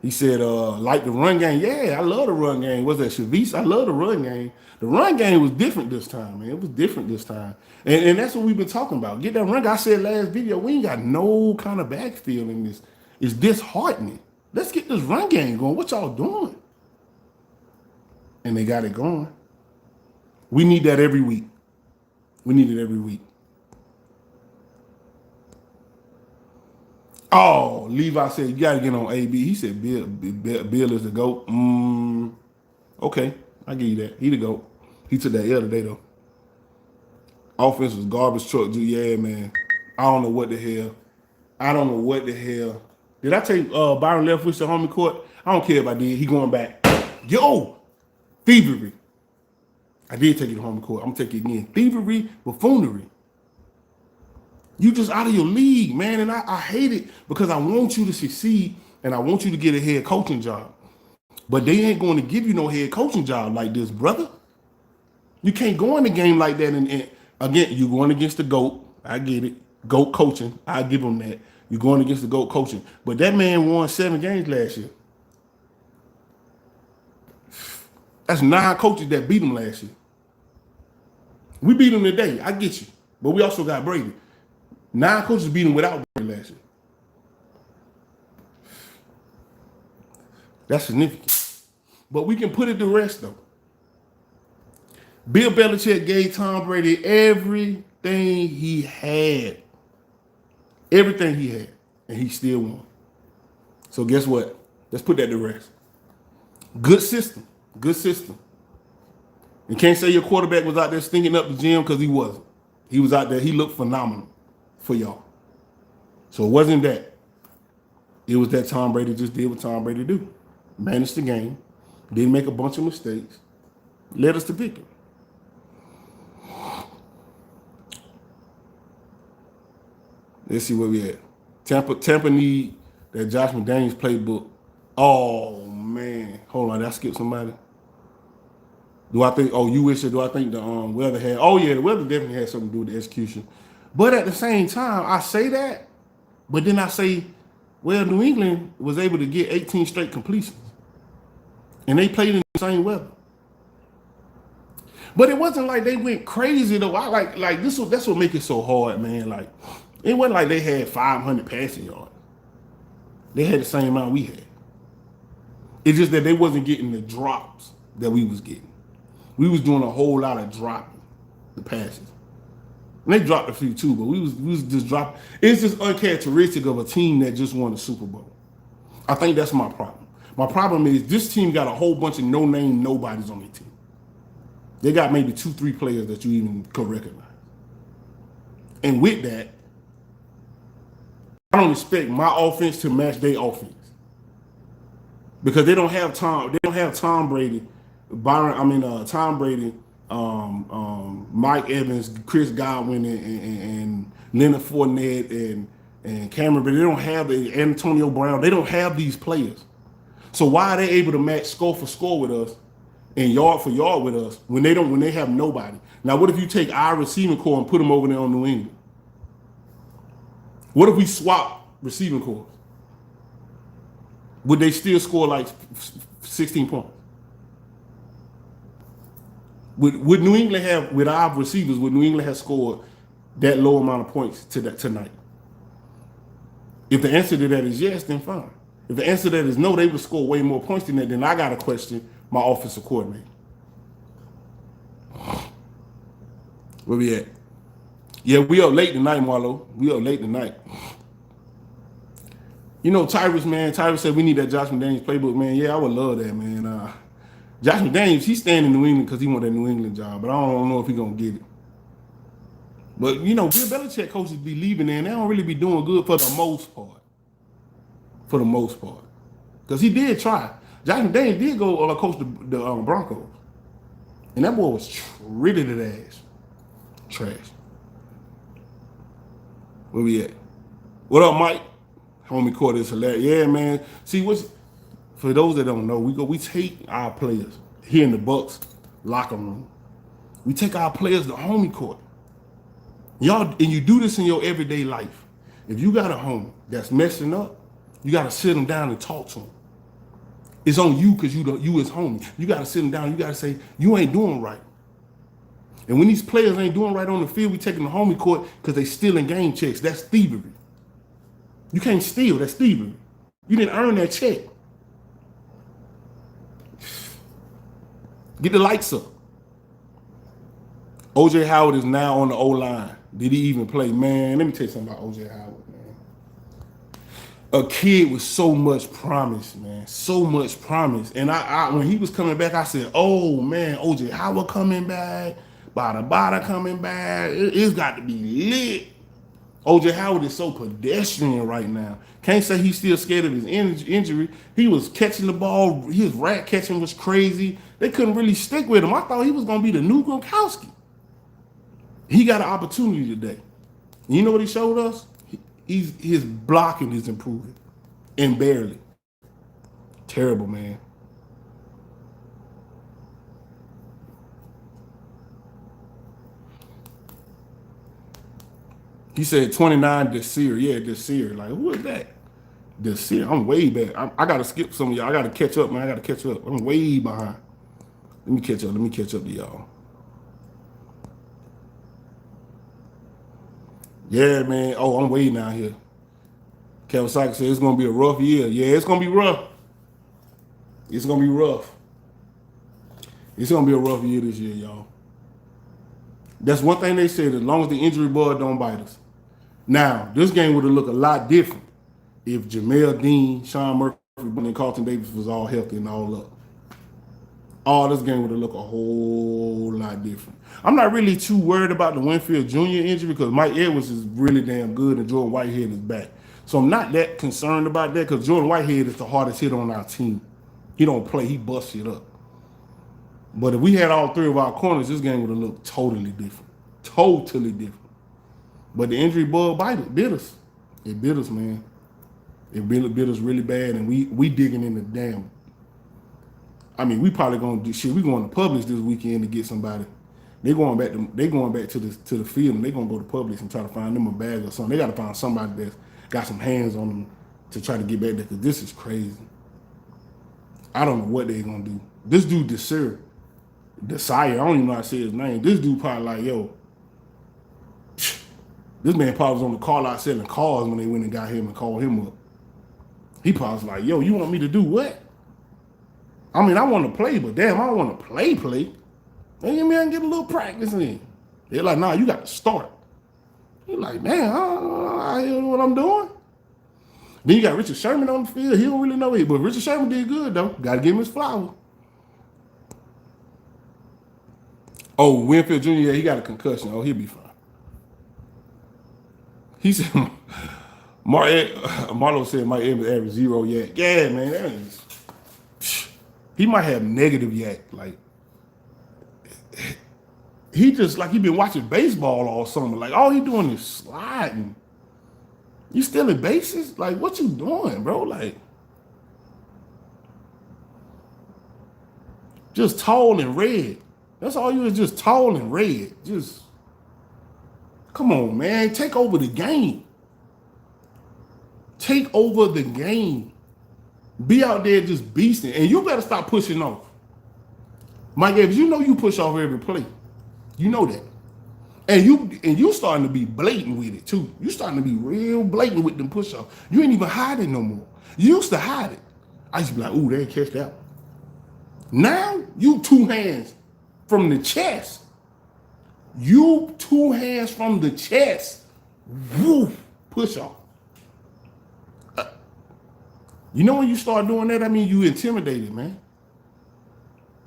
He said, like the run game. Yeah, I love the run game. Was that Shavis? I love the run game. The run game was different this time, man. It was different this time. And that's what we've been talking about. Get that run game. I said last video, we ain't got no kind of backfield in this. It's disheartening. Let's get this run game going. What y'all doing? And they got it going. We need that every week. We need it every week. Oh, Levi said, you got to get on AB. He said, Bill is the GOAT. Okay, I give you that. He the GOAT. He took that L today, though. Offense was garbage truck, dude. Yeah, man. I don't know what the hell. Did I take Byron Leftwich to home court? I don't care if I did. He going back. Yo, thievery. I did take it to home court. I'm going to take it again. Thievery, buffoonery. You just out of your league, man. And I hate it because I want you to succeed and I want you to get a head coaching job. But they ain't going to give you no head coaching job like this, brother. You can't go in the game like that. And again, you're going against the GOAT. I get it. GOAT coaching. I give him that. You're going against the GOAT coaching. But that man won 7 games last year. That's 9 coaches that beat him last year. We beat him today. I get you. But we also got Brady. 9 coaches beat him without Brady last year. That's significant. But we can put it to rest, though. Bill Belichick gave Tom Brady everything he had. Everything he had. And he still won. So guess what? Let's put that to rest. Good system. Good system. You can't say your quarterback was out there stinking up the gym because he wasn't. He was out there. He looked phenomenal for y'all. So it wasn't that. It was that Tom Brady just did what Tom Brady do. Managed the game. Didn't make a bunch of mistakes. Led us to victory. Let's see where we at. Tampa need that Josh McDaniels playbook. Oh, man. Hold on. Did I skip somebody? Do I think, you wish it, do I think the weather had, the weather definitely had something to do with the execution. But at the same time, I say that, but then I say, well, New England was able to get 18 straight completions. And they played in the same weather. But it wasn't like they went crazy, though. I like this. That's what makes it so hard, man. Like, it wasn't like they had 500 passing yards. They had the same amount we had. It's just that they wasn't getting the drops that we was getting. We was doing a whole lot of dropping the passes. And they dropped a few too, but we was just dropping. It's just uncharacteristic of a team that just won the Super Bowl. I think that's my problem. My problem is this team got a whole bunch of no-name nobodies on their team. They got maybe 2-3 players that you even could recognize. And with that, I don't expect my offense to match their offense. Because they don't have Tom Brady, Tom Brady, Mike Evans, Chris Godwin, and Leonard Fournette and Cameron, but they don't have Antonio Brown. They don't have these players. So why are they able to match score for score with us and yard for yard with us when they have nobody? Now, what if you take our receiving core and put them over there on New England? What if we swap receiving cores? Would they still score like 16 points? Would New England have, with our receivers, would New England have scored that low amount of points tonight? If the answer to that is yes, then fine. If the answer to that is no, they would score way more points than that, then I got to question my offensive coordinator. Where we at? Yeah, we up late tonight, Marlo. We up late tonight. You know, Tyrus, man. Tyrus said we need that Josh McDaniels playbook, man. Yeah, I would love that, man. Josh McDaniels, he's staying in New England because he want that New England job, but I don't know if he's going to get it. But, you know, Bill Belichick coaches be leaving there, and they don't really be doing good for the most part. For the most part. Because he did try. Josh McDaniels did go coach the Broncos. And that boy was treated ass. Trash. Where we at? What up, Mike? Homie court is hilarious. Yeah, man. See, for those that don't know, we take our players here in the Bucs locker room. We take our players to homie court. Y'all, and you do this in your everyday life. If you got a homie that's messing up, you got to sit them down and talk to them. It's on you because you his homie. You got to sit them down. You got to say, you ain't doing right. And when these players ain't doing right on the field, we take them to homie court because they stealing game checks. That's thievery. You can't steal. That's thievery. You didn't earn that check. Get the lights up. O.J. Howard is now on the O-line. Did he even play? Man, let me tell you something about O.J. Howard, man. A kid with so much promise, man. So much promise. And I when he was coming back, I said, oh, man, O.J. Howard coming back. Bada coming back. It's got to be lit. O.J. Howard is so pedestrian right now. Can't say he's still scared of his injury. He was catching the ball. His rat catching was crazy. They couldn't really stick with him. I thought he was going to be the new Gronkowski. He got an opportunity today. You know what he showed us? His blocking is improving. And barely. Terrible, man. He said 29 Desir. Yeah, Desir. Like, who is that? Desir. I'm way back. I got to skip some of y'all. I got to catch up, man. I got to catch up. I'm way behind. Let me catch up to y'all. Yeah, man. Oh, I'm way down here. Kawasaki said it's going to be a rough year. Yeah, it's going to be rough. It's going to be rough. It's going to be a rough year this year, y'all. That's one thing they said, as long as the injury bug don't bite us. Now, this game would have looked a lot different if Jamel Dean, Sean Murphy, and Carlton Davis was all healthy and all up. This game would have looked a whole lot different. I'm not really too worried about the Winfield Jr. injury because Mike Edwards is really damn good and Jordan Whitehead is back. So I'm not that concerned about that because Jordan Whitehead is the hardest hit on our team. He don't play, he busts it up. But if we had all three of our corners, this game would have looked totally different. Totally different. But the injury bug bit us. It bit us, man. It bit us really bad, and we digging in the damn. I mean, we probably gonna do shit. We going to Publix this weekend to get somebody. They going back to the field, and they gonna go to Publix and try to find them a bag or something. They got to find somebody that's got some hands on them to try to get back there because this is crazy. I don't know what they're gonna do. This dude Desir, I don't even know how to say his name. This dude probably like, yo, this man probably was on the call out selling cars when they went and got him and called him up. He probably was like, yo, you want me to do what? I mean, I want to play, but damn, I don't want to play. They give me and get a little practice in. They're like, nah, you got to start. You're like, man, I don't know what I'm doing. Then you got Richard Sherman on the field. He don't really know it, but Richard Sherman did good, though. Got to give him his flowers. Oh, Winfield Jr., yeah, he got a concussion. Oh, he'll be fine. He said, Marlo said Mike Evans averaged 0 yak. Yeah, man, that is, he might have negative yak. Like, he just like he been watching baseball all summer. Like, all he doing is sliding. You stealing bases? Like, what you doing, bro? Like, just tall and red. That's all you is, just tall and red. Just, come on, man. Take over the game. Take over the game. Be out there just beasting. And you better stop pushing off. Mike Evans, you know you push off every play. You know that. And you starting to be blatant with it, too. You starting to be real blatant with them push-offs. You ain't even hiding no more. You used to hide it. I used to be like, ooh, they catch that one. Now you 2 hands from the chest. You 2 hands from the chest. Woo, push off. You know when you start doing that, I mean you intimidated, man.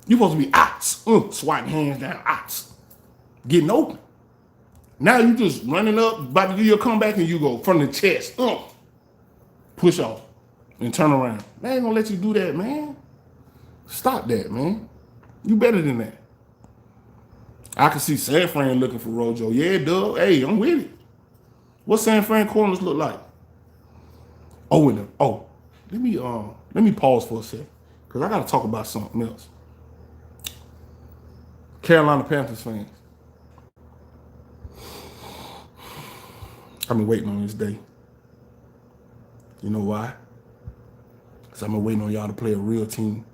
You supposed to be outs, swatting hands down, outs, getting open. Now you just running up, about to do your comeback, and you go from the chest, push off, and turn around. They ain't gonna let you do that, man. Stop that, man. You better than that. I can see San Fran looking for Rojo. Yeah, Doug. Hey, I'm with it. What San Fran corners look like? Let me pause for a second because I got to talk about something else. Carolina Panthers fans, I've been waiting on this day. You know why? Because I've been waiting on y'all to play a real team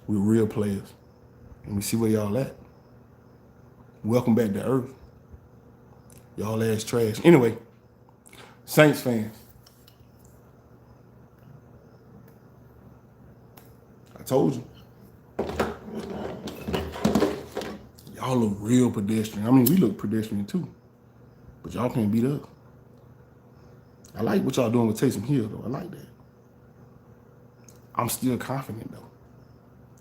with real players. Let me see where y'all at. Welcome back to Earth. Y'all ass trash. Anyway, Saints fans. I told you. Y'all look real pedestrian. I mean, we look pedestrian too. But y'all can't beat us. I like what y'all doing with Taysom Hill, though. I like that. I'm still confident, though.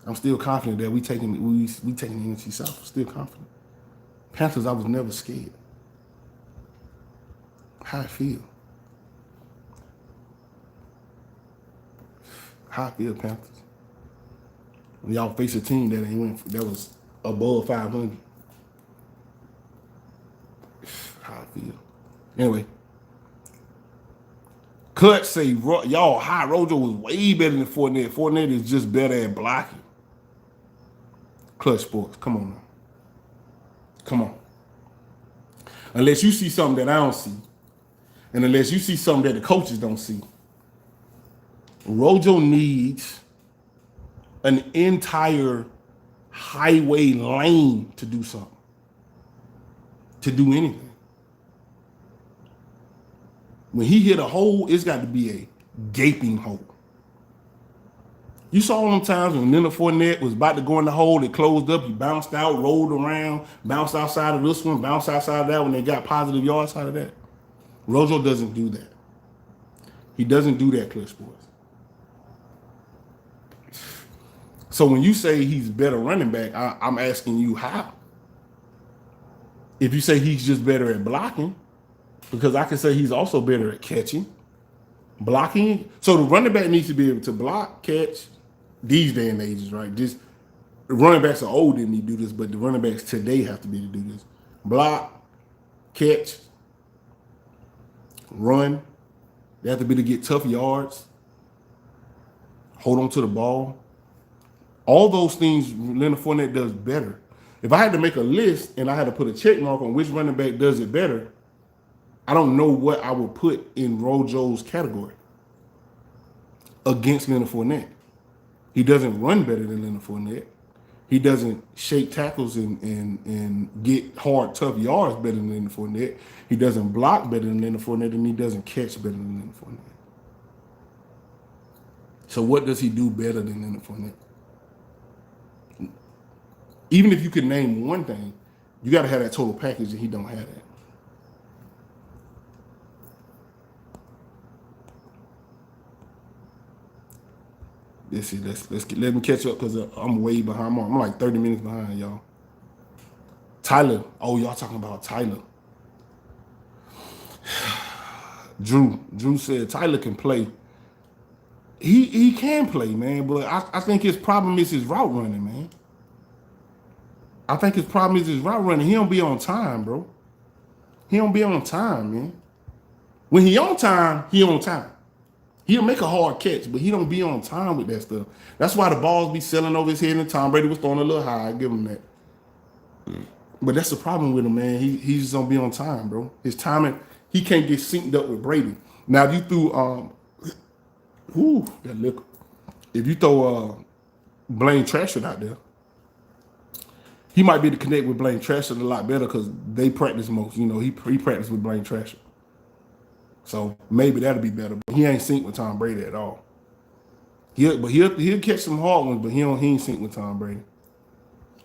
I'm still confident that we taking the NFC South. I'm still confident. Panthers, I was never scared. How I feel. How I feel, Panthers. When y'all face a team that was above 500. How I feel. Anyway. Clutch say, y'all, high Rojo was way better than Fournette. Fournette is just better at blocking. Clutch Sports, come on now. Come on. Unless you see something that I don't see, and unless you see something that the coaches don't see, Rojo needs an entire highway lane to do something, to do anything. When he hit a hole, it's got to be a gaping hole. You saw them times when Leonard Fournette was about to go in the hole, it closed up, he bounced out, rolled around, bounced outside of this one, bounced outside of that when they got positive yards out of that. Rojo doesn't do that. He doesn't do that, Clutch Sports. So when you say he's better running back, I'm asking you how. If you say he's just better at blocking, because I can say he's also better at catching, blocking. So the running back needs to be able to block, catch, these day and ages, right? Just the running backs are old and need to do this, but the running backs today have to be able to do this. Block, catch, run. They have to be able to get tough yards, hold on to the ball. All those things Leonard Fournette does better. If I had to make a list and I had to put a check mark on which running back does it better, I don't know what I would put in Rojo's category against Leonard Fournette. He doesn't run better than Leonard Fournette. He doesn't shake tackles and get hard, tough yards better than Leonard Fournette. He doesn't block better than Leonard Fournette, and he doesn't catch better than Leonard Fournette. So what does he do better than Leonard Fournette? Even if you could name one thing, you got to have that total package, and he don't have that. Let me catch up because I'm way behind. I'm like 30 minutes behind, y'all. Tyler. Oh, y'all talking about Tyler. Drew said Tyler can play. He can play, man, but I think his problem is his route running, man. I think his problem is his route running. He don't be on time, bro. He don't be on time, man. When he on time, he on time. He'll make a hard catch, but he don't be on time with that stuff. That's why the balls be sailing over his head, and Tom Brady was throwing a little high. I give him that. But that's the problem with him, man. He just don't be on time, bro. His timing, he can't get synced up with Brady. Now, if you threw, that liquor. If you throw Blaine Trashford out there, he might be able to connect with Blaine Trashford a lot better because they practice most. You know, he practiced with Blaine Trashford. So maybe that'll be better. But he ain't synced with Tom Brady at all. He'll catch some hard ones, but he ain't sync with Tom Brady.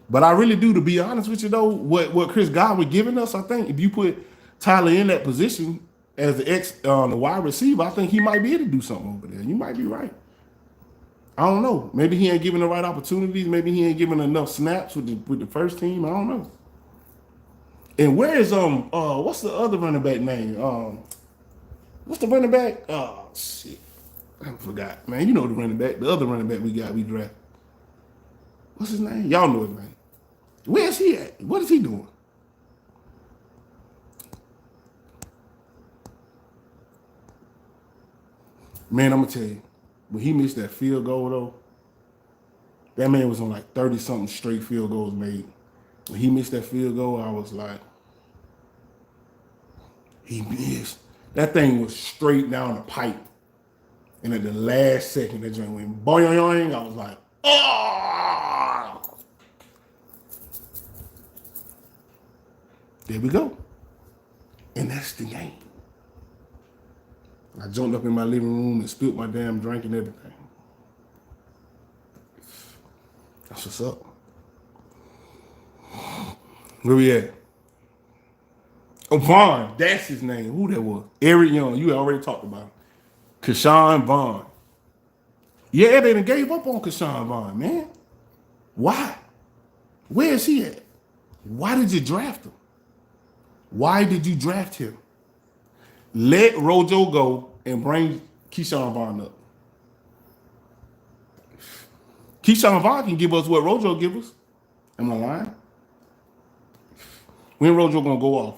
But I really do, to be honest with you though, what Chris Godwin giving us, I think if you put Tyler in that position as the wide receiver, I think he might be able to do something over there. You might be right. I don't know. Maybe he ain't given the right opportunities. Maybe he ain't given enough snaps with the first team. I don't know. And where is what's the other running back name? What's the running back? Oh shit, I forgot. Man, you know the running back. The other running back we draft. What's his name? Y'all know his name. Where's he at? What is he doing? Man, I'm gonna tell you, when he missed that field goal though, that man was on like 30 something straight field goals made. When he missed that field goal, I was like, he missed. That thing was straight down the pipe. And at the last second, that joint went boing. I was like, oh! There we go. And that's the game. I jumped up in my living room and spilled my damn drink and everything. That's what's up. Where we at? Oh, Vaughn. That's his name. Who that was? Eric Young. You already talked about him. Keyshawn Vaughn. Yeah, they done gave up on Keyshawn Vaughn, man. Why? Where is he at? Why did you draft him? Why did you draft him? Let Rojo go and bring Keyshawn Vaughn up. Keyshawn Vaughn can give us what Rojo give us. Am I lying? When Rojo gonna go off?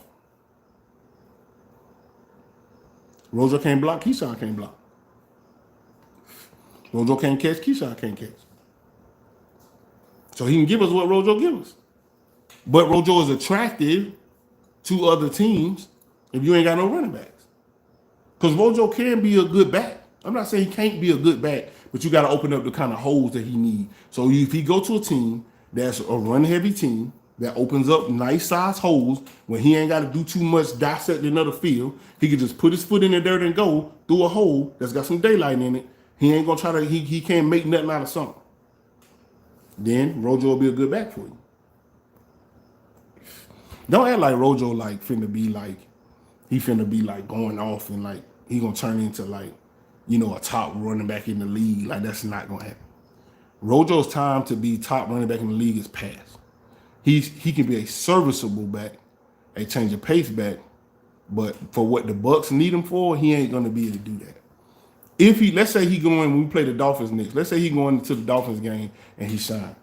Rojo can't block, Keyshawn can't block. Rojo can't catch, Keyshawn can't catch. So he can give us what Rojo gives us. But Rojo is attractive to other teams if you ain't got no running backs. Because Rojo can be a good back. I'm not saying he can't be a good back, but you got to open up the kind of holes that he needs. So if he go to a team that's a run-heavy team that opens up nice-sized holes when he ain't got to do too much dissecting of the field, he can just put his foot in the dirt and go through a hole that's got some daylight in it. He ain't going to try to, he can't make nothing out of something. Then Rojo will be a good back for you. Don't act like Rojo like finna be like going off and like he gonna turn into like, a top running back in the league. Like that's not gonna happen. Rojo's time to be top running back in the league is past. He can be a serviceable back, a change of pace back, but for what the Bucs need him for, he ain't gonna be able to do that. If let's say he going when we play the Dolphins next, let's say he going into the Dolphins game and he shine.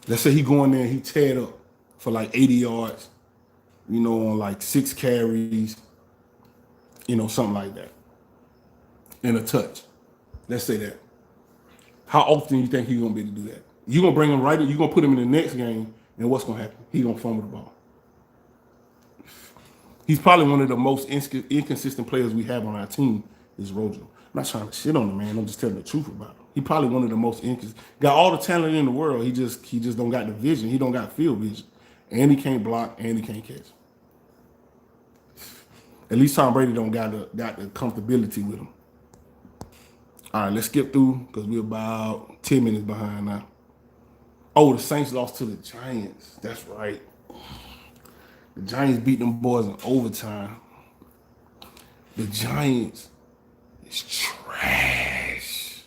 Let's say he going there and he teared up for like 80 yards, on like 6 carries, something like that. And a touch. Let's say that. How often you think he's gonna be able to do that? You're gonna bring him right in, you're gonna put him in the next game, and what's gonna happen? He's gonna fumble the ball. He's probably one of the most inconsistent players we have on our team is Rojo. I'm not trying to shit on him, man. I'm just telling the truth about him. He probably one of the most inconsistent. Got all the talent in the world. He just don't got the vision. He don't got field vision. And he can't block and he can't catch. At least Tom Brady don't got the comfortability with him. All right, let's skip through because we're about 10 minutes behind now. Oh, the Saints lost to the Giants. That's right. The Giants beat them boys in overtime. The Giants is trash.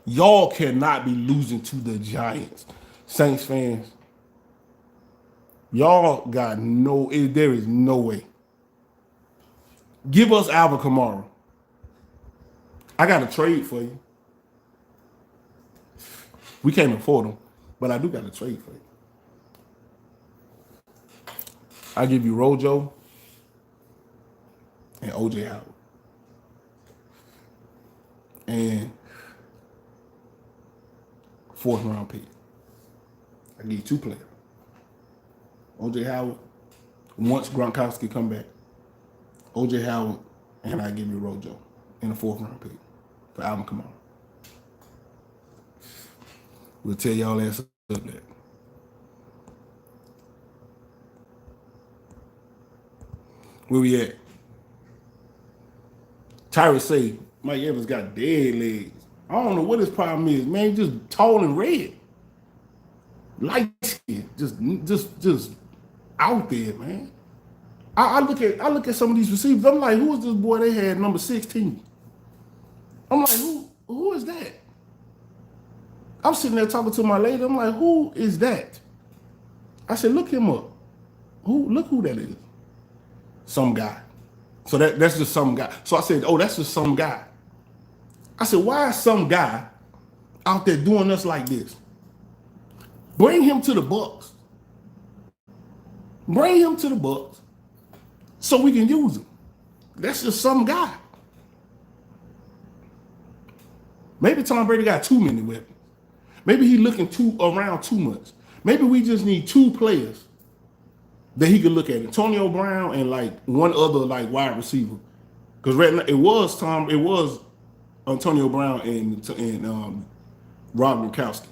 Y'all cannot be losing to the Giants. Saints fans, y'all got there is no way. Give us Alvin Kamara. I got a trade for you. We can't afford him, but I do got a trade for you. I give you Rojo and OJ Howard. And 4th round pick. I give you 2 players. OJ Howard, once Gronkowski come back. OJ Howard, and I give you Rojo in a 4th round pick for Alvin Kamara. We'll tell y'all ass up that. Where we at? Tyrus say Mike Evans got dead legs. I don't know what his problem is, man. He's just tall and red, light skin, just out there, man. I look at some of these receivers. I'm like, who is this boy they had number 16? I'm like, who is that? I'm sitting there talking to my lady. I'm like, who is that? I said, look him up. Look who that is. Some guy. So that's just some guy. So I said, oh, that's just some guy. I said, why is some guy out there doing us like this? Bring him to the Bucs. Bring him to the Bucs so we can use him. That's just some guy. Maybe Tom Brady got too many weapons. Maybe he looking around too much. Maybe we just need two players that he could look at. Antonio Brown and like one other like wide receiver. Because right now it was Antonio Brown and Rob Gronkowski.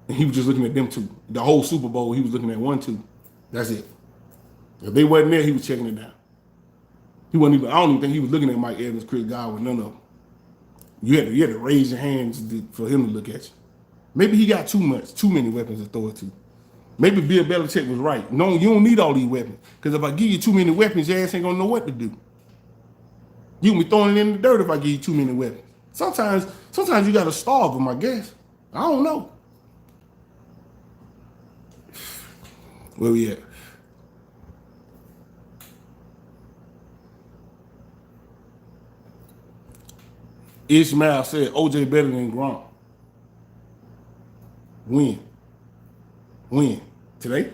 And he was just looking at them two. The whole Super Bowl, he was looking at 1, 2. That's it. If they wasn't there, he was checking it down. I don't even think he was looking at Mike Evans, Chris Godwin, none of them. You had to raise your hands for him to look at you. Maybe he got too many weapons to throw it to. Maybe Bill Belichick was right. No, you don't need all these weapons. Because if I give you too many weapons, your ass ain't gonna know what to do. You can be throwing it in the dirt if I give you too many weapons. Sometimes you gotta starve them, I guess. I don't know. Where we at? Ishmael said OJ better than Gronk. When? Today?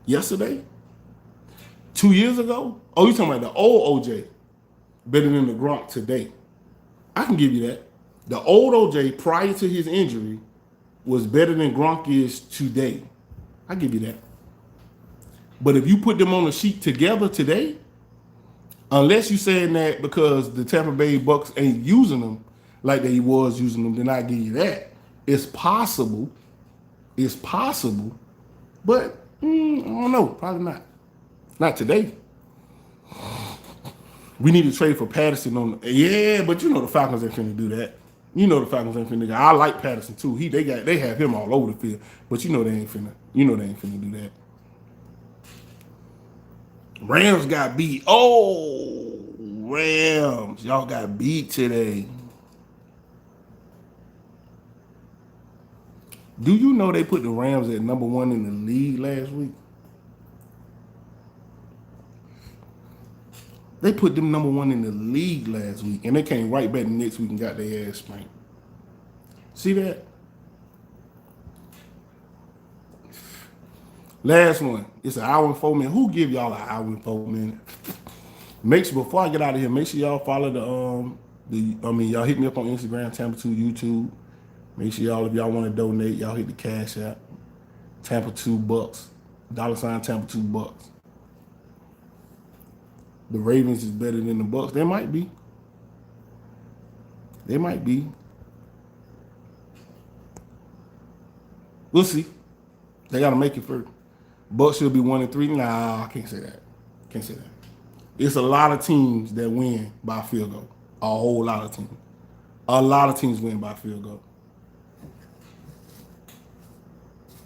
Yesterday? 2 years ago? Oh, you talking about the old OJ better than the Gronk today. I can give you that. The old OJ prior to his injury was better than Gronk is today. I give you that. But if you put them on the sheet together today, unless you saying that because the Tampa Bay Bucs ain't using them like they was using them, then I give you that. It's possible. It's possible. But I don't know. Probably not. Not today. We need to trade for Patterson on. Yeah, but you know the Falcons ain't finna do that. You know the Falcons ain't finna do that. I like Patterson too. They have him all over the field. But you know they ain't finna do that. Rams got beat. Oh, Rams. Y'all got beat today. Do you know they put the Rams at number 1 in the league last week? They put them number 1 in the league last week, and they came right back the next week and got their ass spanked. See that? Last one. It's an hour and 4 minutes. Who give y'all an hour and 4 minutes? Before I get out of here, make sure y'all follow y'all hit me up on Instagram, Tampa 2, YouTube. Make sure y'all, if y'all want to donate, y'all hit the cash app. Tampa 2 Bucs. $ Tampa 2 Bucs. The Ravens is better than the Bucs. They might be. We'll see. They got to make it first. Bucs should be 1-3. Nah, I can't say that. It's a lot of teams that win by field goal. A whole lot of teams. A lot of teams win by field goal.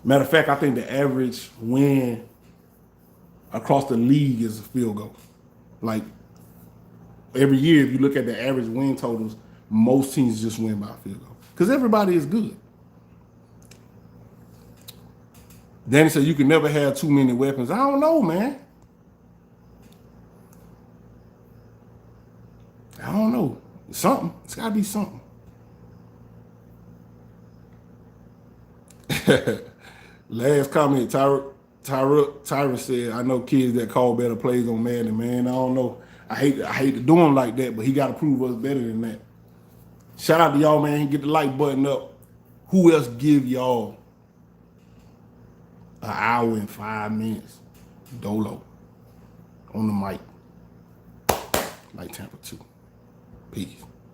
Matter of fact, I think the average win across the league is a field goal. Like, every year, if you look at the average win totals, most teams just win by field goal. Because everybody is good. Danny said you can never have too many weapons. I don't know, man. I don't know. Something. It's got to be something. Last comment, Tyra said, I know kids that call better plays on Madden, man. I don't know. I hate to do him like that, but he got to prove us better than that. Shout out to y'all, man. Get the like button up. Who else give y'all an hour and 5 minutes? Dolo on the mic. Like Tampa 2. Peace.